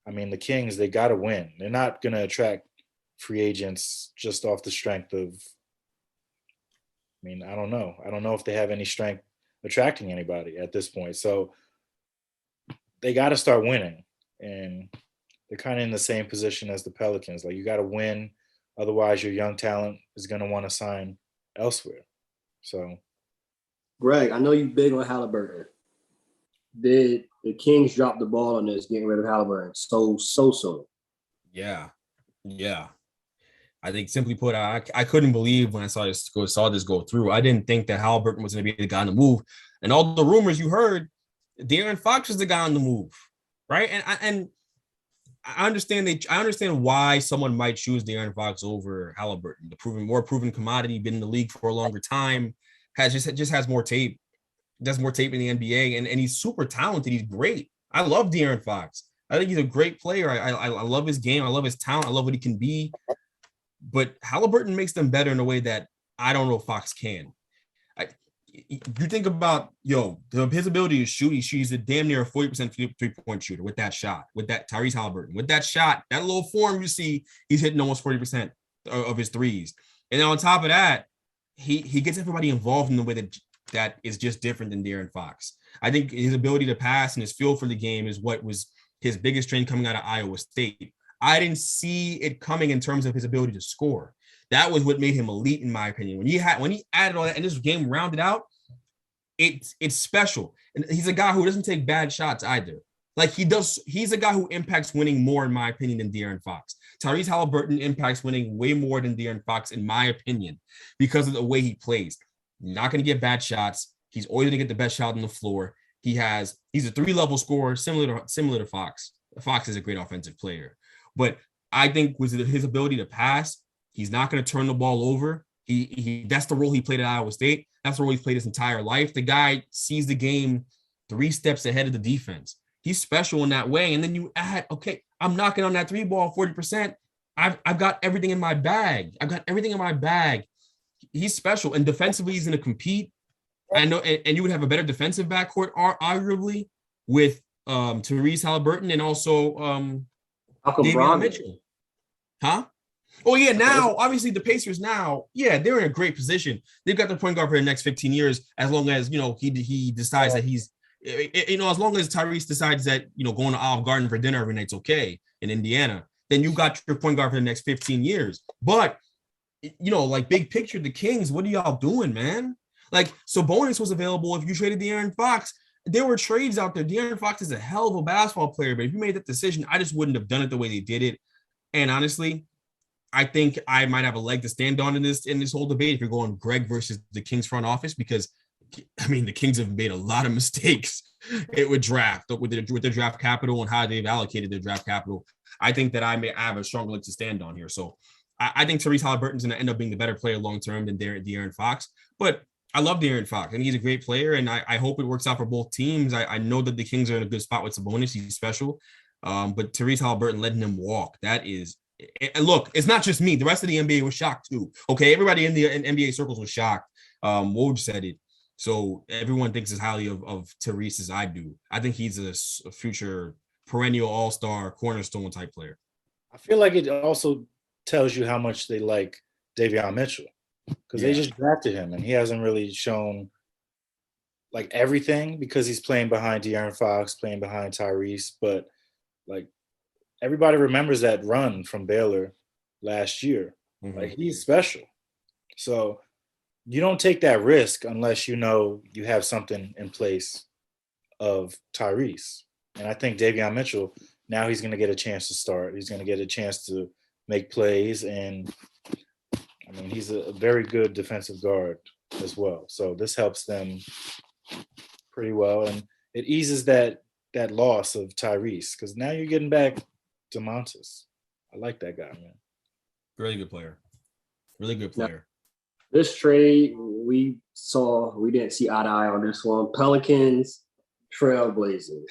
I mean, the Kings, they got to win. They're not going to attract free agents just off the strength of, I mean, I don't know. I don't know if they have any strength attracting anybody at this point. So they got to start winning. And they're kind of in the same position as the Pelicans. Like, you got to win. Otherwise, your young talent is going to want to sign elsewhere. So, Greg, I know you big on Halliburton. Did the Kings drop the ball on this getting rid of Halliburton so soon? Yeah. I think simply put, I couldn't believe when I saw this go through. I didn't think that Halliburton was going to be the guy on the move. And all the rumors you heard, De'Aaron Fox was the guy on the move, right? And I understand why someone might choose De'Aaron Fox over Halliburton. The more proven commodity, been in the league for a longer time, just has more tape, does more tape in the NBA, and he's super talented. He's great. I love De'Aaron Fox. I think he's a great player. I love his game. I love his talent. I love what he can be. But Halliburton makes them better in a way that I don't know if Fox can. You think about, his ability to shoot. He's a damn near a 40% three-point shooter with that shot, with that Tyrese Halliburton. With that shot, that little form you see, he's hitting almost 40% of his threes. And then on top of that, he gets everybody involved in the way that is just different than De'Aaron Fox. I think his ability to pass and his feel for the game is what was his biggest strength coming out of Iowa State. I didn't see it coming in terms of his ability to score. That was what made him elite, in my opinion. When he added all that and this game rounded out, it's special. And he's a guy who doesn't take bad shots either. Like he's a guy who impacts winning more, in my opinion, than De'Aaron Fox. Tyrese Halliburton impacts winning way more than De'Aaron Fox, in my opinion, because of the way he plays. Not going to get bad shots. He's always going to get the best shot on the floor. He's a 3-level scorer, similar to Fox. Fox is a great offensive player. But I think with his ability to pass, he's not going to turn the ball over. That's the role he played at Iowa State. That's the role he's played his entire life. The guy sees the game 3 steps ahead of the defense. He's special in that way. And then you add, okay, I'm knocking on that 3 ball 40%. I've got everything in my bag. He's special. And defensively, he's going to compete. I know, and you would have a better defensive backcourt, arguably, with Tyrese Halliburton and also Davion Mitchell. Huh? Oh, yeah. Now, obviously, the Pacers now, they're in a great position. They've got the point guard for the next 15 years, as long as, he decides that he's, as long as Tyrese decides that, going to Olive Garden for dinner every night's okay in Indiana, then you got your point guard for the next 15 years. But, like big picture, the Kings, what are y'all doing, man? Like, Sabonis was available if you traded De'Aaron Fox. There were trades out there. De'Aaron Fox is a hell of a basketball player, but if you made that decision, I just wouldn't have done it the way they did it. And honestly, I think I might have a leg to stand on in this whole debate if you're going Greg versus the Kings front office, because I mean the Kings have made a lot of mistakes with their draft capital and how they've allocated their draft capital. I think that I have a strong leg to stand on here. So I think Tyrese Halliburton's going to end up being the better player long term than De'Aaron Fox. But I love De'Aaron Fox, and he's a great player, and I hope it works out for both teams. I know that the Kings are in a good spot with Sabonis. He's special. But Tyrese Halliburton letting him walk, that is – and look, it's not just me. The rest of the NBA was shocked too. Okay, everybody in the NBA circles was shocked. Woj said it. So everyone thinks as highly of Tyrese as I do. I think he's a future perennial all-star cornerstone type player. I feel like it also tells you how much they like Davion Mitchell, because they just drafted him and he hasn't really shown like everything, because he's playing behind De'Aaron Fox, playing behind Tyrese. But like everybody remembers that run from Baylor last year. Mm-hmm. Like he's special. So you don't take that risk unless you know you have something in place of Tyrese. And I think Davion Mitchell, now he's going to get a chance to start. He's going to get a chance to make plays. And I mean, he's a very good defensive guard as well. So this helps them pretty well. And it eases that loss of Tyrese, because now you're getting back DeMontis. I like that guy, man. Really good player. Really good player. This trade, we didn't see eye to eye on this one. Pelicans, Trailblazers.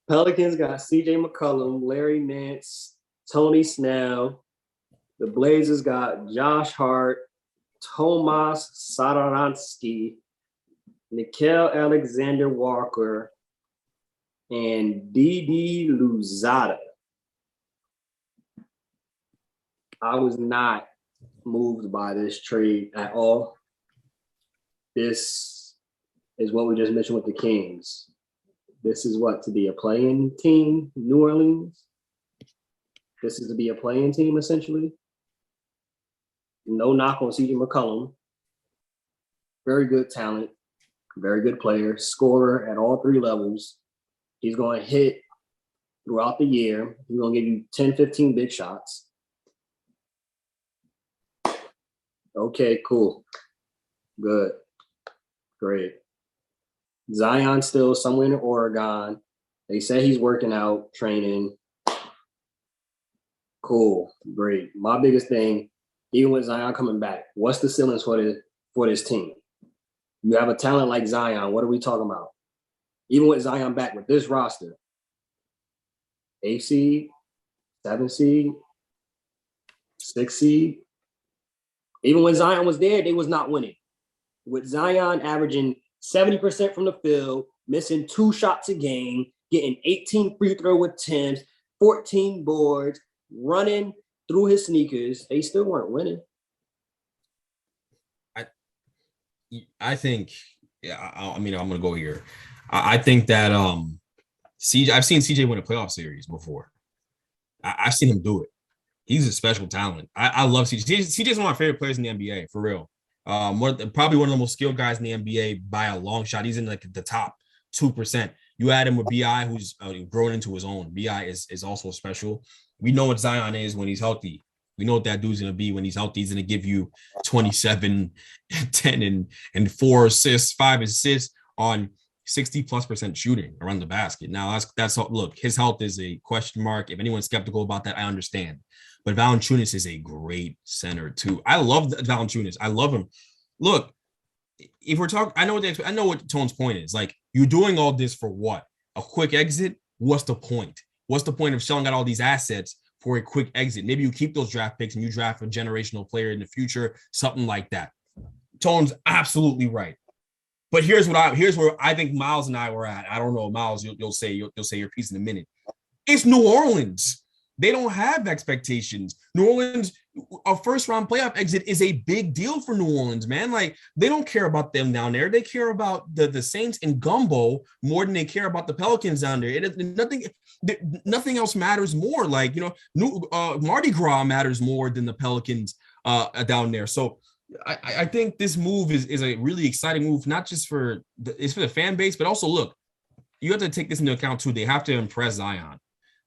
Pelicans got CJ McCollum, Larry Nance, Tony Snell. The Blazers got Josh Hart, Tomas Satoransky, Nickel Alexander Walker, and Didi Luzada. I was not moved by this trade at all. This is what we just mentioned with the Kings. This is what, to be a playing team, New Orleans? This is to be a playing team, essentially. No knock on CJ McCollum. Very good talent, very good player, scorer at all three levels. He's going to hit throughout the year. He's going to give you 10, 15 big shots. Okay, cool. Good. Great. Zion still somewhere in Oregon. They say he's working out, training. Cool. Great. My biggest thing, even with Zion coming back, what's the ceilings for this team? You have a talent like Zion. What are we talking about? Even with Zion back with this roster, 8 seed, 7 seed, 6 seed. Even when Zion was there, they was not winning. With Zion averaging 70% from the field, missing 2 shots a game, getting 18 free throw attempts, 14 boards, running through his sneakers, they still weren't winning. I think, I mean, I'm gonna go here. I think that CJ, I've seen CJ win a playoff series before. I've seen him do it. He's a special talent. I love CJ. CJ's one of my favorite players in the NBA, for real. Probably one of the most skilled guys in the NBA by a long shot. He's in like the top 2%. You add him with BI, who's grown into his own. BI is also special. We know what Zion is when he's healthy. We know what that dude's going to be when he's healthy. He's going to give you 27, 10, and 4 assists, 5 assists on 60+% shooting around the basket. Now, that's look, his health is a question mark. If anyone's skeptical about that, I understand. But Valanciunas is a great center, too. I love Valanciunas. I love him. Look, if we're talking, I know what Tone's point is. Like, you're doing all this for what? A quick exit? What's the point? What's the point of selling out all these assets for a quick exit? Maybe you keep those draft picks and you draft a generational player in the future, something like that. Tone's absolutely right. But here's where I think Miles and I were at. I don't know, Miles, you'll say your piece in a minute. It's New Orleans. They don't have expectations. New Orleans, a first-round playoff exit is a big deal for New Orleans, man. Like, they don't care about them down there. They care about the Saints and Gumbo more than they care about the Pelicans down there. Nothing else matters more. Like, Mardi Gras matters more than the Pelicans down there. So I think this move is a really exciting move, not just for the fan base, but also, look, you have to take this into account too. They have to impress Zion.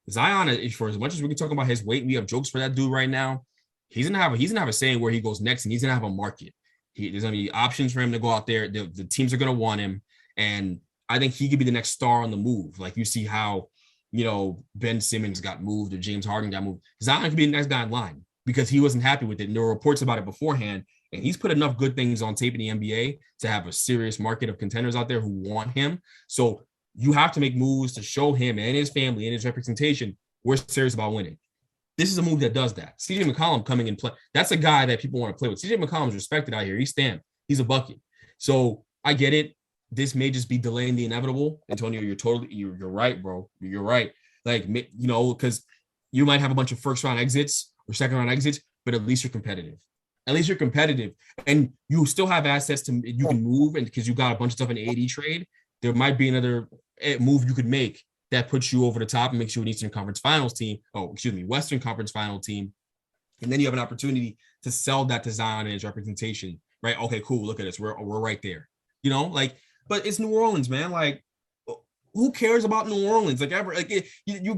Zion, for as much as we can talk about his weight, we have jokes for that dude right now. He's gonna have a saying where he goes next, and he's gonna have a market. There's gonna be options for him to go out there. The teams are gonna want him, and I think he could be the next star on the move. Like, you see how Ben Simmons got moved or James Harden got moved. Zion could be the next guy in line because he wasn't happy with it. And there were reports about it beforehand, and he's put enough good things on tape in the NBA to have a serious market of contenders out there who want him. So you have to make moves to show him and his family and his representation we're serious about winning. This is a move that does that. CJ McCollum coming in play. That's a guy that people want to play with. CJ McCollum's respected out here. He's stamped. He's a bucket. So I get it. This may just be delaying the inevitable. Antonio, you're right, bro. You're right. Like, because you might have a bunch of first round exits or second round exits, but at least you're competitive. And you still have assets you can move, and because you got a bunch of stuff in the AD trade, there might be another move you could make that puts you over the top and makes you an Western Conference Final team. And then you have an opportunity to sell that to Zion and his representation, right? Okay, cool. Look at us. We're right there. But it's New Orleans, man. Like, who cares about New Orleans? Like, you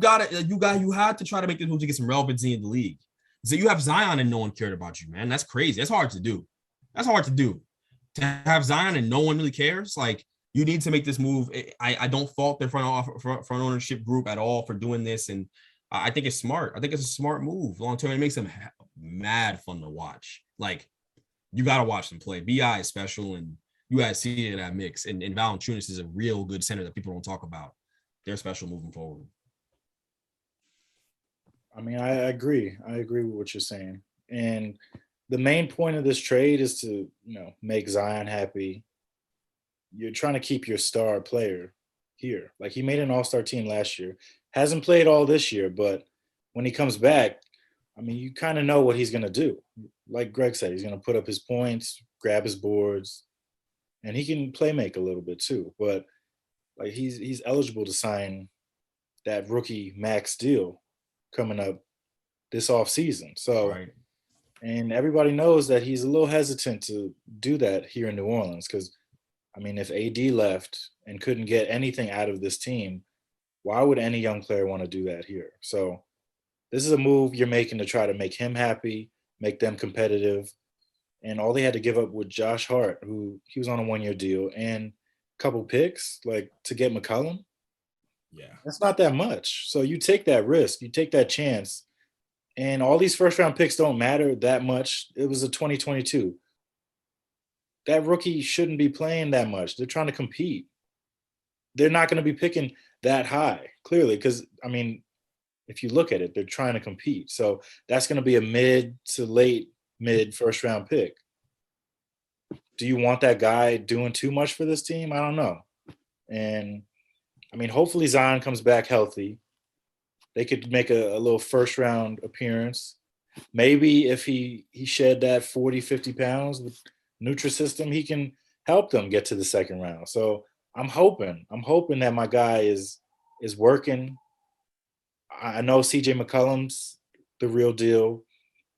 had to try to make this move to get some relevancy in the league. So you have Zion and no one cared about you, man. That's crazy. That's hard to do. To have Zion and no one really cares, like, you need to make this move. I don't fault their front ownership group at all for doing this, and I think it's smart. I think it's a smart move long term. It makes them mad fun to watch. Like, you got to watch them play. BI is special, and you guys see it in that mix. And Valanciunas is a real good center that people don't talk about. They're special moving forward. I mean, I agree. I agree with what you're saying. And the main point of this trade is to, make Zion happy, you're trying to keep your star player here. Like he made an all-star team last year, hasn't played all this year, but when he comes back, I mean, you kind of know what he's going to do. Like Greg said, he's going to put up his points, grab his boards, and he can play make a little bit too. But like he's eligible to sign that rookie max deal coming up this off season. So, Right. and everybody knows that he's a little hesitant to do that here in New Orleans because, I mean, if AD left and couldn't get anything out of this team, why would any young player want to do that here? So this is a move you're making to try to make him happy, make them competitive. And all they had to give up with Josh Hart, who he was on a 1-year deal, and a couple picks, like to get McCollum. Yeah. That's not that much. So you take that risk, you take that chance. And all these first round picks don't matter that much. It was a 2022. That rookie shouldn't be playing that much. They're trying to compete. They're not going to be picking that high, clearly, because, I mean, if you look at it, they're trying to compete. So that's going to be a mid to late mid first round pick. Do you want that guy doing too much for this team? I don't know. And, I mean, hopefully Zion comes back healthy. They could make a little first round appearance. Maybe if he shed that 40, 50 pounds with Nutrisystem, he can help them get to the second round. So I'm hoping that my guy is working. I know CJ McCollum's the real deal.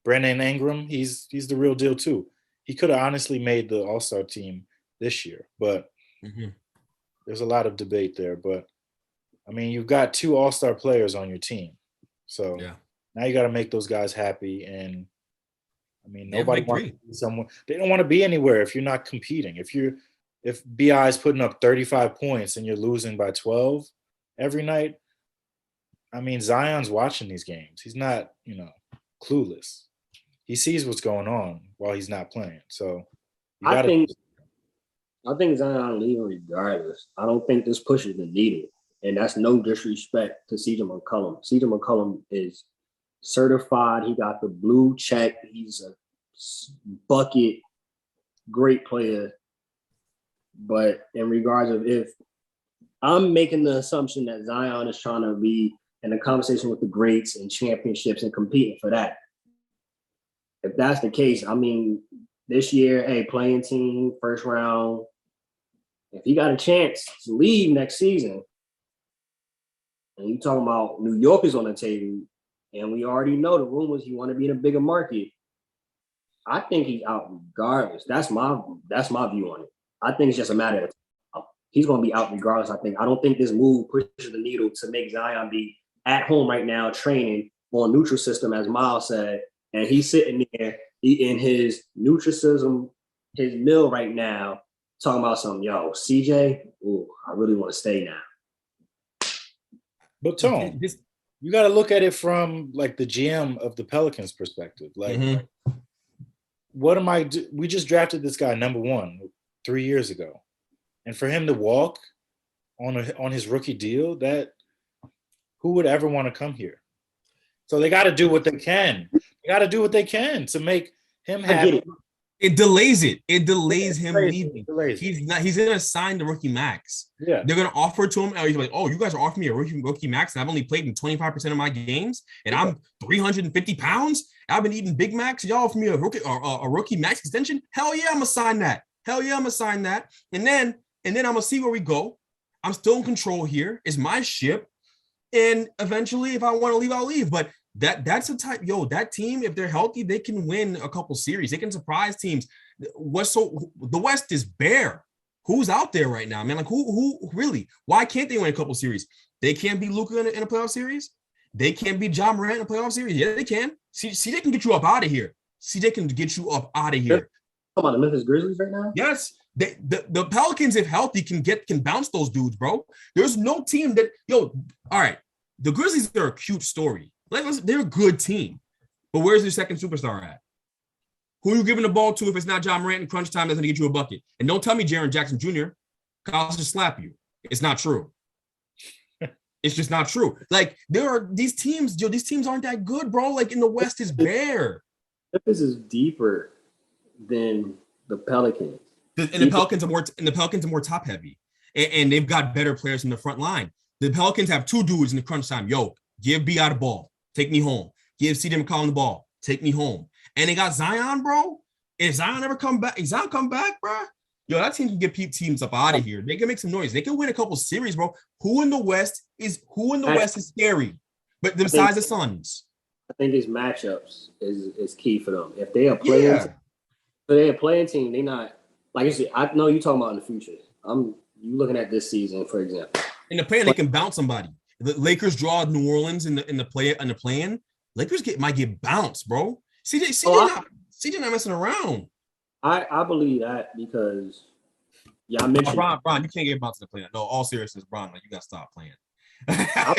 Brandon Ingram, he's the real deal too. He could have honestly made the All-Star team this year, but there's a lot of debate there. But I mean, you've got 2 all-star players on your team. So now you got to make those guys happy. And I mean, nobody wants to be someone. They don't want to be anywhere if you're not competing. If BI is putting up 35 points and you're losing by 12 every night, I mean, Zion's watching these games. He's not, clueless. He sees what's going on while he's not playing. So I think Zion leaving regardless. I don't think this pushes the needle. And that's no disrespect to CJ McCollum. CJ McCollum is certified. He got the blue check. He's a bucket, great player. But in regards of if I'm making the assumption that Zion is trying to be in a conversation with the greats and championships and competing for that. If that's the case, I mean, this year, playing team, first round, if he got a chance to leave next season, and you talking about New York is on the table, and we already know the rumors he want to be in a bigger market. I think he's out regardless. That's my view on it. I think it's just a matter of time. He's going to be out regardless. I don't think this move pushes the needle to make Zion be at home right now training on Nutrisystem, as Miles said, and he's sitting there eating his Nutrisystem, his meal right now, talking about some, CJ, I really want to stay now. But Tone, you got to look at it from like the GM of the Pelicans perspective. Like, what am I do? We just drafted this guy number 1 3 years ago, and for him to walk on his rookie deal, that who would ever want to come here? So they got to do what they can. They got to do what they can to make him happy. It delays it. It delays him leaving. He's gonna sign the rookie max. Yeah. They're gonna offer it to him. He's like, you guys are offering me a rookie max, and I've only played in 25% of my games, and I'm 350 pounds. I've been eating Big Macs. Y'all offer me a rookie max extension? Hell yeah, I'm gonna sign that. And then I'm gonna see where we go. I'm still in control here. It's my ship. And eventually, if I want to leave, I'll leave. But that's a type, that team, if they're healthy, they can win a couple series. They can surprise teams. The West is bare. Who's out there right now, man? Like who really? Why can't they win a couple series? They can't beat Luka in a playoff series. They can't beat Ja Morant in a playoff series. Yeah, they can. See, they can get you up out of here. Talking about the Memphis Grizzlies right now? Yes. The Pelicans, if healthy, can bounce those dudes, bro. There's no team that all right. The Grizzlies are a cute story. They're a good team, but where's their second superstar at? Who are you giving the ball to if it's not John Morant in crunch time that's going to get you a bucket? And don't tell me Jaren Jackson Jr. I'll just slap you. It's not true. It's just not true. Like there are these teams. These teams aren't that good, bro. Like in the West is bare. Memphis is deeper than the Pelicans. The Pelicans are more top heavy, and they've got better players in the front line. The Pelicans have two dudes in the crunch time. Yo, give B.I. the ball, take me home. Give C.J. McCollum the ball, take me home. And they got Zion, bro. If Zion ever come back, bro. Yo, that team can get teams up out of here. They can make some noise. They can win a couple series, bro. Who in the West is scary? But besides the Suns, I think his matchups is key for them. If they are playing team, they not like I said. I know you talking about in the future. You looking at this season, for example. In the play, they can bounce somebody. The Lakers draw New Orleans in the play-in. Lakers might get bounced, bro. CJ not messing around. I believe that because I mentioned Bron, you can't get bounced in the play. No, all seriousness, Bron, like you gotta stop playing. I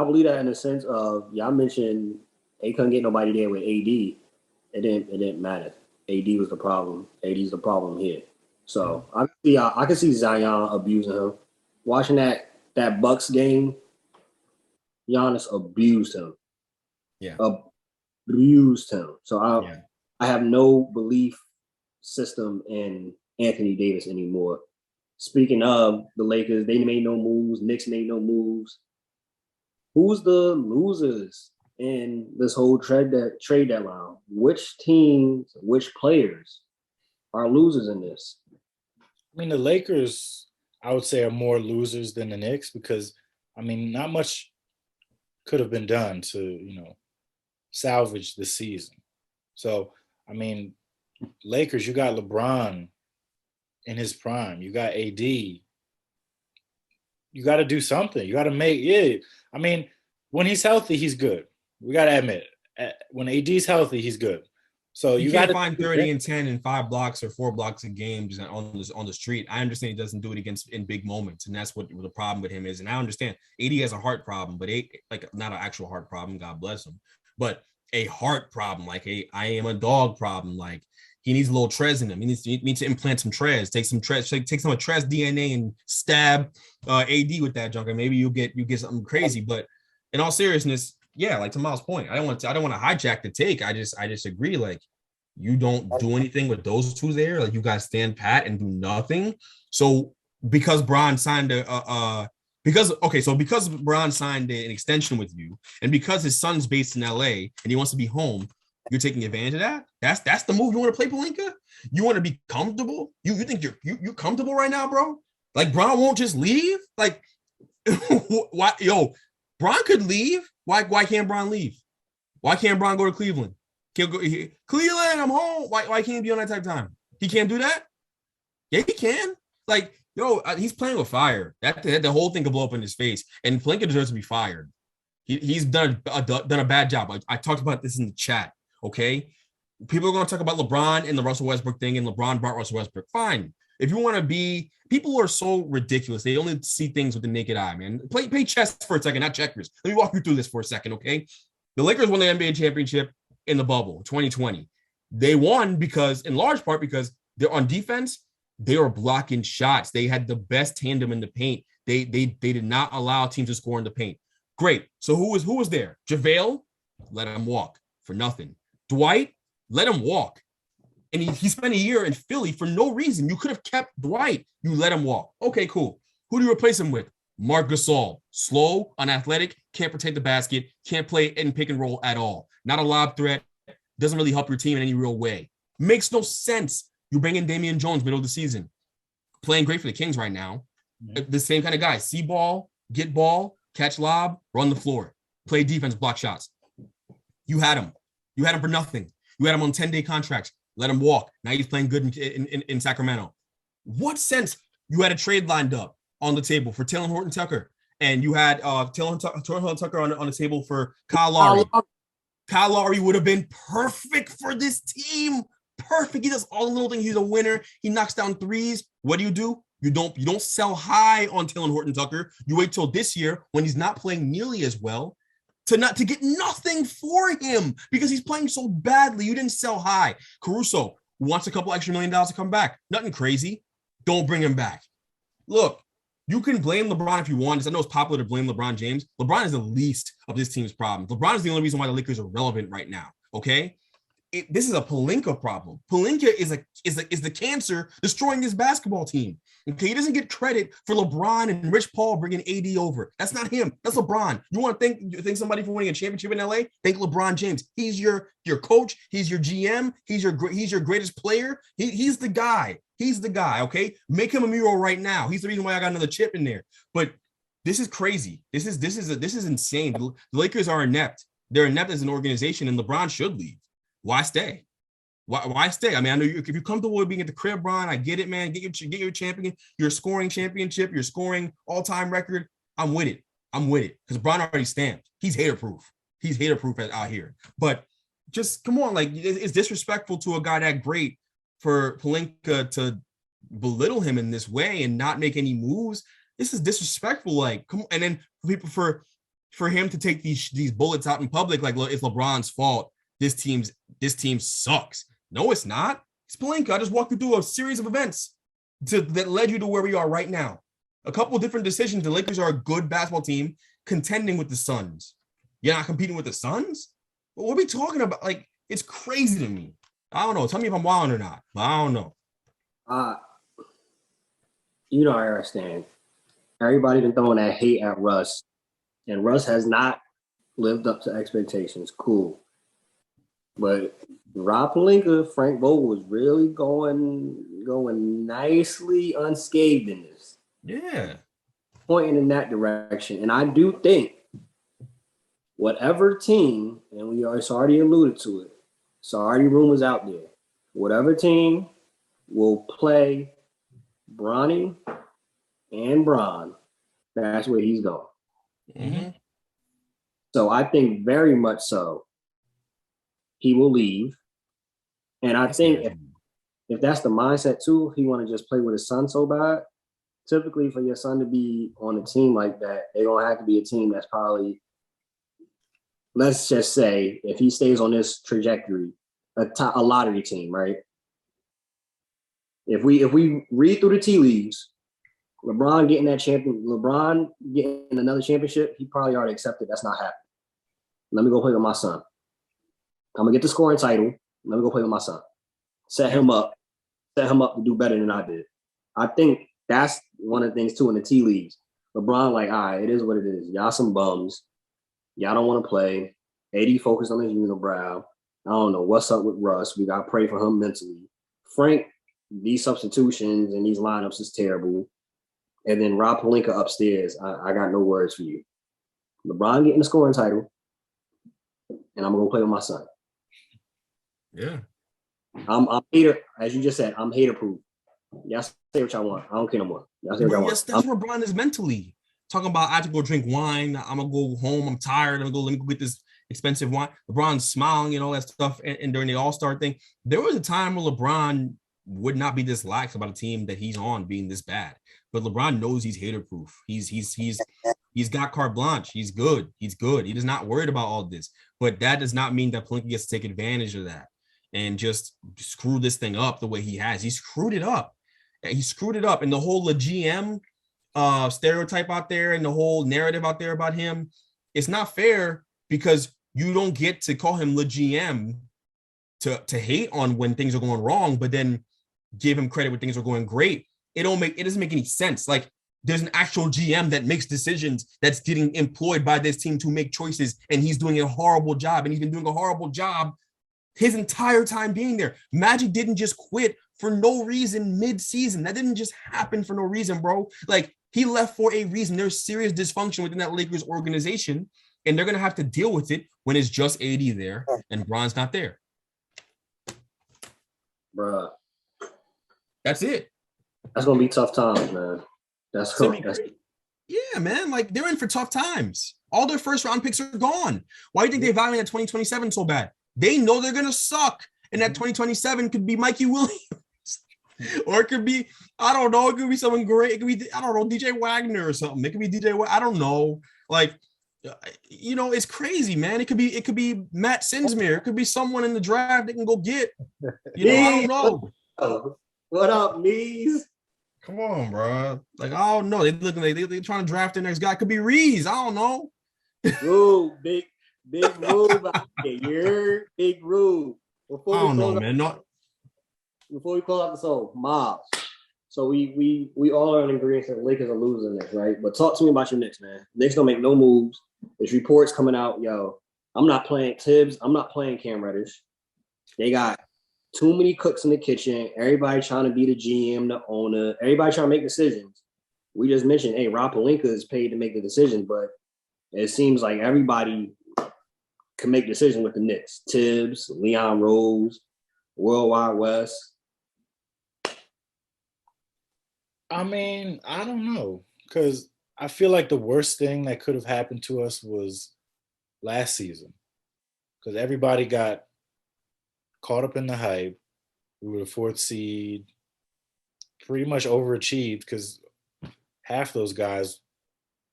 believe that in the sense of I mentioned they couldn't get nobody there with AD. It didn't matter. AD was the problem. AD's the problem here. So I can see Zion abusing him. Watching that Bucks game, Giannis abused him. Yeah. Abused him. So I have no belief system in Anthony Davis anymore. Speaking of the Lakers, they made no moves. Knicks made no moves. Who's the losers in this whole trade deadline? Which teams, which players are losers in this? I mean, the Lakers, I would say, are more losers than the Knicks because, I mean, not much could have been done to, salvage the season. So, I mean, Lakers, you got LeBron in his prime. You got AD. You got to do something. You got to I mean, when he's healthy, he's good. We got to admit, when AD's healthy, he's good. So you got to find 30 and 10 and 5 blocks or 4 blocks a game on the street. I understand he doesn't do it in big moments, and that's what the problem with him is. And I understand AD has a heart problem, but not an actual heart problem. God bless him, but a heart problem, like I am a dog problem. Like he needs a little Trez in him. He needs to implant some Trez, take some of Trez DNA and stab AD with that junk, and maybe you get something crazy. But in all seriousness, yeah, like to Miles' point, I don't want to hijack the take. I just agree. Like you don't do anything with those two there. Like you guys stand pat and do nothing. So because Bron signed because Bron signed an extension with you, and because his son's based in LA and he wants to be home, you're taking advantage of that. That's the move you want to play, Pelinka? You want to be comfortable? You think you're comfortable right now, bro? Like Bron won't just leave? Like why? Yo, Bron could leave. Why can't Bron leave? Why can't Bron go to Cleveland? Cleveland, I'm home. Why can't he be on that type of time? He can't do that? Yeah, he can. Like, yo, he's playing with fire. The whole thing could blow up in his face. And Pelinka deserves to be fired. He's done a bad job. I talked about this in the chat, okay? People are going to talk about LeBron and the Russell Westbrook thing, and LeBron brought Russell Westbrook. Fine. If you want to be – people are so ridiculous. They only see things with the naked eye, man. Play chess for a second, not checkers. Let me walk you through this for a second, okay? The Lakers won the NBA championship in the bubble, 2020. They won in large part because they're on defense. They were blocking shots. They had the best tandem in the paint. They did not allow teams to score in the paint. Great. So who was there? JaVale, let him walk for nothing. Dwight, let him walk. And he spent a year in Philly for no reason. You could have kept Dwight. You let him walk. Okay, cool. Who do you replace him with? Marc Gasol. Slow, unathletic, can't protect the basket, can't play in pick and roll at all. Not a lob threat. Doesn't really help your team in any real way. Makes no sense. You bring in Damian Jones middle of the season. Playing great for the Kings right now. Mm-hmm. The same kind of guy. See ball, get ball, catch lob, run the floor. Play defense, block shots. You had him. You had him for nothing. You had him on 10-day contracts. Let him walk. Now he's playing good in Sacramento. What sense? You had a trade lined up on the table for Taylor Horton Tucker, and you had Taylor Horton Tucker on the table for Kyle Lowry. Kyle Lowry would have been perfect for this team. Perfect. He does all the little things. He's a winner. He knocks down threes. What do? You don't sell high on Taylor Horton Tucker. You wait till this year when he's not playing nearly as well to get nothing for him because he's playing so badly. You didn't sell high. Caruso wants a couple extra $1 million to come back. Nothing crazy. Don't bring him back. Look, you can blame LeBron if you want. I know it's popular to blame LeBron James. LeBron is the least of this team's problems. LeBron is the only reason why the Lakers are relevant right now. Okay. this is a Pelinka problem. Pelinka is the cancer destroying this basketball team. Okay, he doesn't get credit for LeBron and Rich Paul bringing AD over. That's not him. That's LeBron. You want to thank somebody for winning a championship in LA? Thank LeBron James. He's your coach. He's your GM. He's your greatest player. He's the guy. He's the guy. Okay, make him a mural right now. He's the reason why I got another chip in there. But this is crazy. This is insane. The Lakers are inept. They're inept as an organization, and LeBron should leave. Why stay? Why stay? I mean, I know if you're comfortable with being at the crib, Bron, I get it, man. Get your champion, your scoring championship, your scoring all-time record. I'm with it. Because Bron already stamped. He's hater-proof. He's hater-proof out here. But just come on, like it's disrespectful to a guy that great for Pelinka to belittle him in this way and not make any moves. This is disrespectful. Like, come on, and then for him to take these bullets out in public, like it's LeBron's fault. This team sucks. No, it's not. It's Pelinka. I just walked you through a series of events that led you to where we are right now. A couple of different decisions. The Lakers are a good basketball team contending with the Suns. You're not competing with the Suns? But what are we talking about? Like, it's crazy to me. I don't know. Tell me if I'm wilding or not. But I don't know. You don't understand. Everybody been throwing that hate at Russ, and Russ has not lived up to expectations. Cool. But Rob Pelinka, Frank Vogel was really going nicely unscathed in this. Yeah. Pointing in that direction. And I do think whatever team, and we already alluded to it, so already rumors out there, whatever team will play Bronny and Bron, that's where he's going. Mm-hmm. So I think very much so he will leave. And I think if that's the mindset too, he want to just play with his son so bad. Typically for your son to be on a team like that, they're going to have to be a team that's probably, let's just say, if he stays on this trajectory, a lottery team, right? If we read through the tea leaves, LeBron getting another championship, he probably already accepted that's not happening. Let me go play with my son. I'm gonna get the scoring title. Let me go play with my son. Set him up to do better than I did. I think that's one of the things too in the tea leagues. LeBron, like, all right, it is what it is. Y'all some bums. Y'all don't want to play. AD focused on his unibrow. I don't know what's up with Russ. We gotta pray for him mentally. Frank, these substitutions and these lineups is terrible. And then Rob Pelinka upstairs, I got no words for you. LeBron getting the scoring title, and I'm gonna go play with my son. Yeah. I'm hater, as you just said, I'm hater proof. Y'all say what y'all want. I don't care no more. Y'all say what y'all want. That's where LeBron is mentally. Talking about I have to go drink wine. I'm gonna go home. I'm tired. Let me go get this expensive wine. LeBron's smiling and all that stuff. And during the All-Star thing, there was a time where LeBron would not be this lax about a team that he's on being this bad. But LeBron knows he's hater proof. He's got carte blanche. He's good. He is not worried about all this. But that does not mean that Pelinka gets to take advantage of that and just screw this thing up the way he has. He screwed it up. And the whole GM stereotype out there and the whole narrative out there about him, it's not fair because you don't get to call him the GM to hate on when things are going wrong, but then give him credit when things are going great. It doesn't make any sense. Like, there's an actual GM that makes decisions, that's getting employed by this team to make choices, and he's doing a horrible job, and he's been doing a horrible job his entire time being there. Magic didn't just quit for no reason mid-season. That didn't just happen for no reason, bro. Like, he left for a reason. There's serious dysfunction within that Lakers organization, and they're going to have to deal with it when it's just AD there and Bron's not there. Bruh. That's it. That's going to be tough times, man. That's yeah, man. Like, they're in for tough times. All their first round picks are gone. Why do you think they value that 2027 so bad? They know they're going to suck. And that 2027 could be Mikey Williams. Or it could be, I don't know, it could be someone great. It could be, I don't know, DJ Wagner or something. It could be DJ, I don't know. Like, you know, it's crazy, man. It could be Matt Sinsmere. It could be someone in the draft that can go get. You know, I don't know. What up, Mees? Come on, bro. Like, I don't know. They're trying to draft the next guy. It could be Reeves. I don't know. Ooh, big Rube out here. Big Rube. before I we don't know, close out, man. Not before we close out the show, Miles. So we all are in agreement that the Lakers are losing this, right? But talk to me about your Knicks, man. Knicks don't make no moves. There's reports coming out, yo. I'm not playing Tibbs. I'm not playing Cam Reddish. They got too many cooks in the kitchen. Everybody trying to be the GM, the owner. Everybody trying to make decisions. We just mentioned, hey, Rob Pelinka is paid to make the decisions, but it seems like everybody can make decisions with the Knicks. Tibbs, Leon Rose, Worldwide West. I mean, I don't know, because I feel like the worst thing that could have happened to us was last season, because everybody got caught up in the hype. We were the fourth seed, pretty much overachieved because half those guys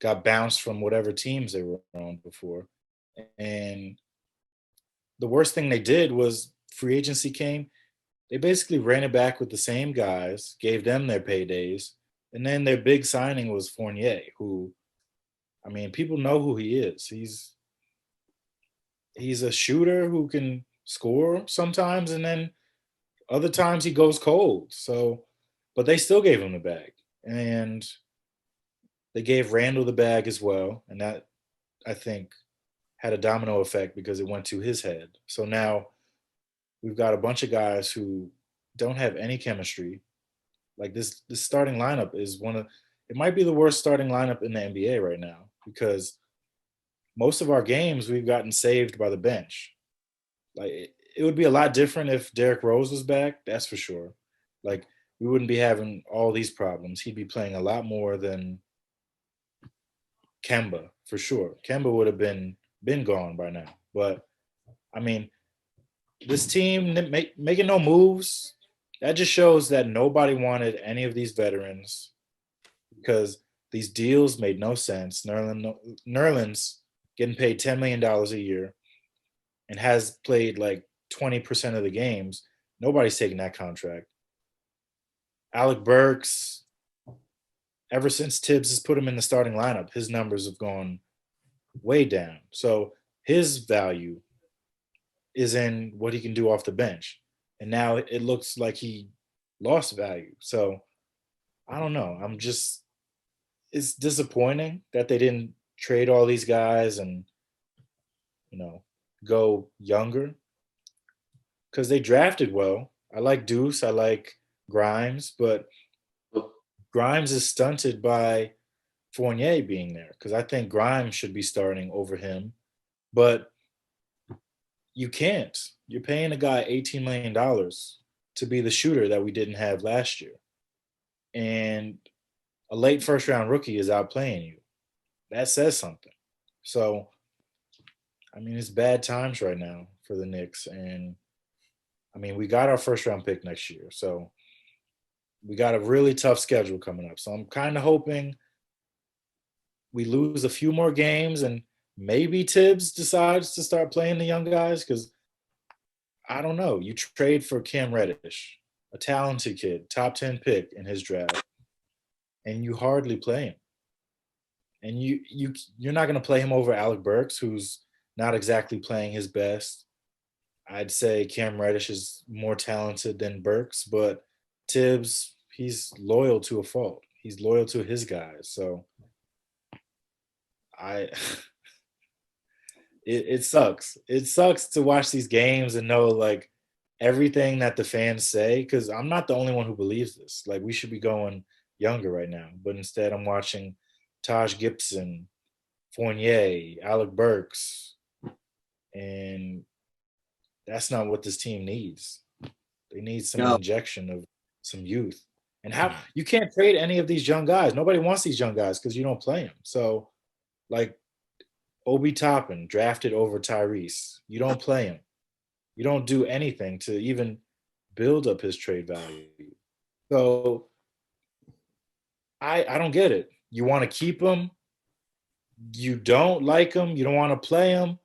got bounced from whatever teams they were on before. And the worst thing they did was free agency came. They basically ran it back with the same guys, gave them their paydays, and then their big signing was Fournier, who, I mean, people know who he is. He's a shooter who can score sometimes, and then other times he goes cold. So, but they still gave him the bag, and they gave Randall the bag as well, and that, I think, had a domino effect because it went to his head. So now we've got a bunch of guys who don't have any chemistry. Like this starting lineup is it might be the worst starting lineup in the NBA right now, because most of our games we've gotten saved by the bench. Like it would be a lot different if Derrick Rose was back, that's for sure. Like we wouldn't be having all these problems. He'd be playing a lot more than Kemba, for sure. Kemba would have been gone by now. But I mean, this team making no moves, that just shows that nobody wanted any of these veterans, because these deals made no sense. Nerlens getting paid $10 million a year and has played like 20% of the games. Nobody's taking that contract. Alec Burks, ever since Tibbs has put him in the starting lineup, his numbers have gone way down. So his value is in what he can do off the bench. And now it looks like he lost value. So I don't know. It's disappointing that they didn't trade all these guys and, go younger, because they drafted well. I like Deuce. I like Grimes, but Grimes is stunted by Fournier being there, because I think Grimes should be starting over him. But you can't. You're paying a guy $18 million to be the shooter that we didn't have last year. And a late first round rookie is outplaying you. That says something. So, I mean, it's bad times right now for the Knicks. And I mean, we got our first round pick next year. So we got a really tough schedule coming up. So I'm kind of hoping we lose a few more games and maybe Tibbs decides to start playing the young guys, because I don't know. You trade for Cam Reddish, a talented kid, top 10 pick in his draft, and you hardly play him. And you're not going to play him over Alec Burks, who's not exactly playing his best. I'd say Cam Reddish is more talented than Burks, but Tibbs, he's loyal to a fault. He's loyal to his guys. So it sucks. It sucks to watch these games and know like everything that the fans say, because I'm not the only one who believes this. Like we should be going younger right now, but instead I'm watching Taj Gibson, Fournier, Alec Burks, and that's not what this team needs. They need some injection of some youth. And how you can't trade any of these young guys. Nobody wants these young guys because you don't play them. So, like Obi Toppin drafted over Tyrese. You don't play him. You don't do anything to even build up his trade value. So I don't get it. You want to keep him. You don't like him. You don't want to play him,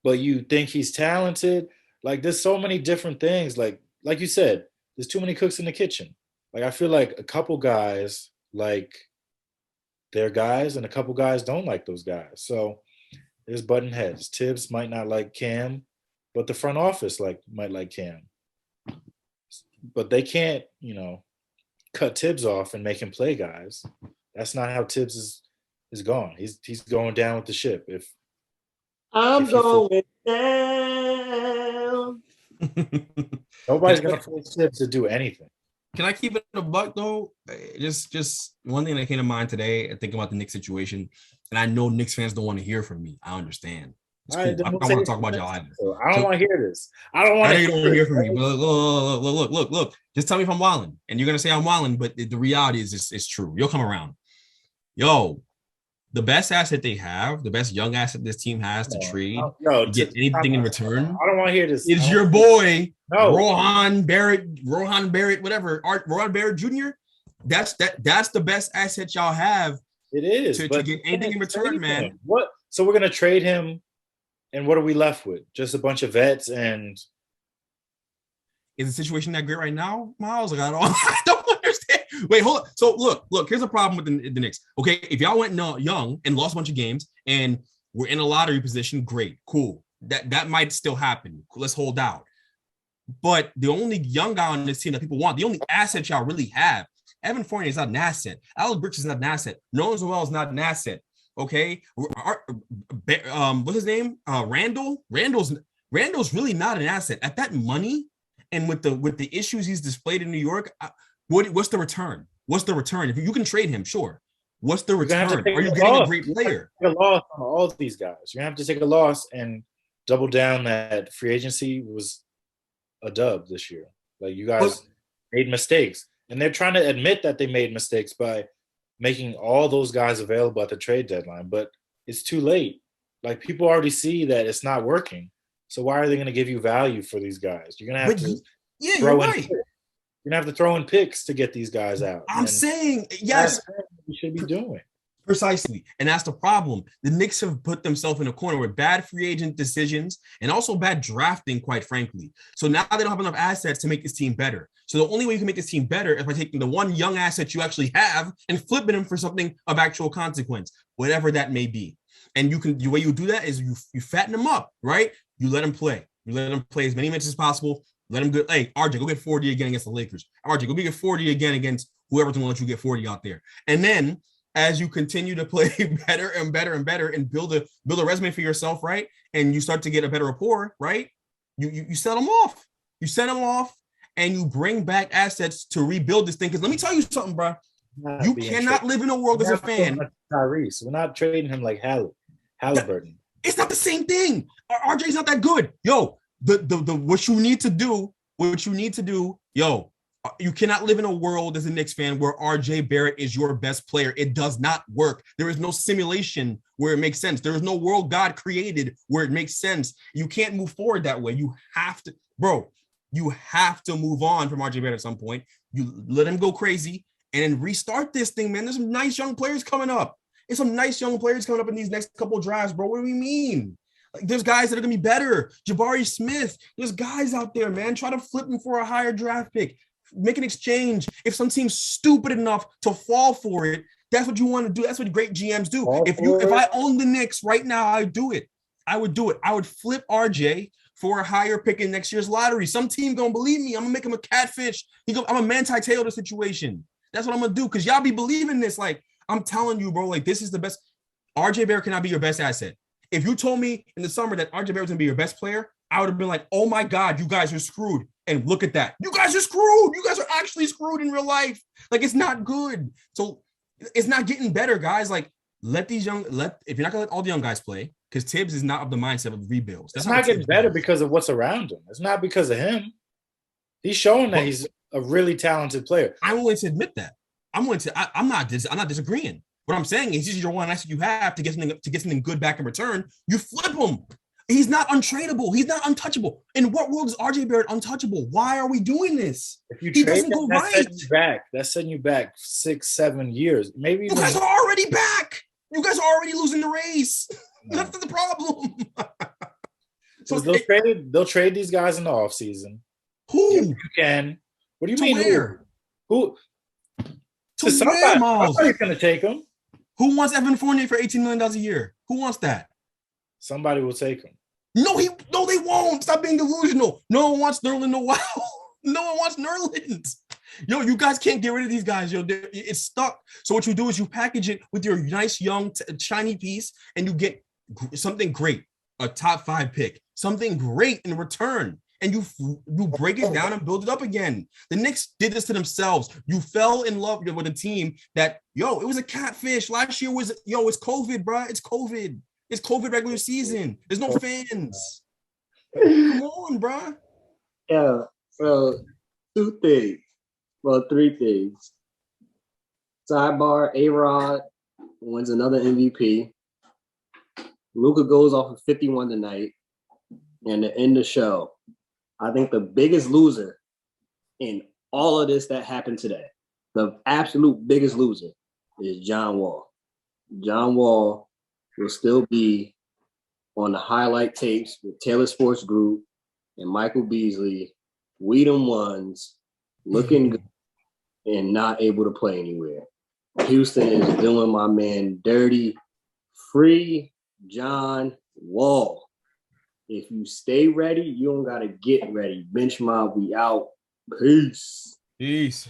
but you think he's talented. Like there's so many different things. Like you said, there's too many cooks in the kitchen. Like I feel like a couple guys like their guys and a couple guys don't like those guys. So there's button heads. Tibbs might not like Cam. but the front office might like Cam. But they can't, cut Tibbs off and make him play guys. That's not how Tibbs is going. He's going down with the ship. I'm going down. Nobody's gonna force Tibbs to do anything. Can I keep it a buck though? Just one thing that came to mind today, thinking about the Knicks situation, and I know Knicks fans don't want to hear from me. I understand. It's cool. I don't want to talk about y'all either. I don't want to hear this. I don't want to. You don't want to hear from me. But look. Just tell me if I'm wilding, and you're gonna say I'm wilding, but the reality is it's true. You'll come around. Yo, the best asset they have, the best young asset this team has to trade, to get anything in return. I don't want to hear this. Is your boy Rohan Barrett, whatever, Rohan Barrett Jr. That's the best asset y'all have. It is to get anything in return, man. What? So we're gonna trade him, and what are we left with? Just a bunch of vets and. Is the situation that great right now, Miles? Like, I don't understand. Wait, hold on. So look. Here's a problem with the Knicks. Okay, if y'all went young and lost a bunch of games and we're in a lottery position, great, cool. That might still happen. Let's hold out. But the only young guy on this team that people want, the only asset y'all really have, Evan Fournier is not an asset. Alex Brooks is not an asset. Nerlens Noel is not an asset. Okay, what's his name? Randall's really not an asset at that money. And with the issues he's displayed in New York, what's the return? What's the return? If you can trade him, sure. What's the return? Are you getting a great player? Take a loss on all of these guys. You're gonna have to take a loss and double down that free agency was a dub this year. Like you guys made mistakes, and they're trying to admit that they made mistakes by making all those guys available at the trade deadline. But it's too late. Like people already see that it's not working. So why are they going to give you value for these guys? You're going to have to throw in picks. You're going to have to throw in picks to get these guys out. I'm saying, yes. That's what you should be doing. Precisely. And that's the problem. The Knicks have put themselves in a corner with bad free agent decisions and also bad drafting, quite frankly. So now they don't have enough assets to make this team better. So the only way you can make this team better is by taking the one young asset you actually have and flipping them for something of actual consequence, whatever that may be. And the way you do that is you fatten them up, right? You let him play. You let him play as many minutes as possible. Let him go. Hey, RJ, go get 40 again against the Lakers. RJ, go get 40 again against whoever's going to let you get 40 out there. And then as you continue to play better and better and better and build a resume for yourself, right? And you start to get a better rapport, right? You set them off. You set them off and you bring back assets to rebuild this thing. Because let me tell you something, bro. You cannot live in a world as a fan. Tyrese. We're not trading him like Halliburton. It's not the same thing. RJ's not that good. Yo, what you need to do, yo, you cannot live in a world as a Knicks fan where RJ Barrett is your best player. It does not work. There is no simulation where it makes sense. There is no world God created where it makes sense. You can't move forward that way. You have to move on from RJ Barrett at some point. You let him go crazy and then restart this thing, man. There's some nice young players coming up. There's some nice young players coming up in these next couple of drafts, bro. What do we mean? Like, there's guys that are going to be better. Jabari Smith. There's guys out there, man. Try to flip them for a higher draft pick. Make an exchange. If some team's stupid enough to fall for it, that's what you want to do. That's what great GMs do. If I own the Knicks right now, I would do it. I would flip RJ for a higher pick in next year's lottery. Some team don't believe me. I'm going to make him a catfish. I'm a Manti Taylor situation. That's what I'm going to do because y'all be believing this. Like, I'm telling you, bro, like this is the best. RJ Barrett cannot be your best asset. If you told me in the summer that RJ Barrett was going to be your best player, I would have been like, oh my God, you guys are screwed. And look at that. You guys are screwed. You guys are actually screwed in real life. Like, it's not good. So it's not getting better, guys. Like, if you're not going to let all the young guys play, because Tibbs is not of the mindset of rebuilds. It's not getting better because of what's around him. It's not because of him. He's showing that he's a really talented player. I'm willing to admit that. I'm not disagreeing. What I'm saying is, this is your one asset you have to get something good back in return. You flip him. He's not untradeable. He's not untouchable. In what world is RJ Barrett untouchable? Why are we doing this? If you trade him, that's setting you back 6-7 years. Maybe you guys are already back. You guys are already losing the race. No. That's the problem. So they'll trade these guys in the offseason. Who? If you can. What do you mean? Where? Who? To somebody's going to take him. Who wants Evan Fournier for $18 million a year? Who wants that? Somebody will take him. No, they won't. Stop being delusional. No one wants Nerlens Noel. No one wants Nerlens. Yo, you guys can't get rid of these guys. Yo, it's stuck. So what you do is you package it with your nice young shiny piece, and you get something great, a top 5 pick, something great in return, and you break it down and build it up again. The Knicks did this to themselves. You fell in love with a team that, it was a catfish. Last year was, it's COVID, bro. It's COVID. It's COVID regular season. There's no fans. Come on, bro. Yeah. So 3 things. Sidebar: A-Rod wins another MVP. Luka goes off of 51 tonight, and to end the show, I think the biggest loser in all of this that happened today, the absolute biggest loser, is John Wall. John Wall will still be on the highlight tapes with Taylor Sports Group and Michael Beasley. We them ones looking good and not able to play anywhere. Houston is doing my man dirty. Free John Wall. If you stay ready, you don't gotta get ready. Bench mob, we out. Peace. Peace.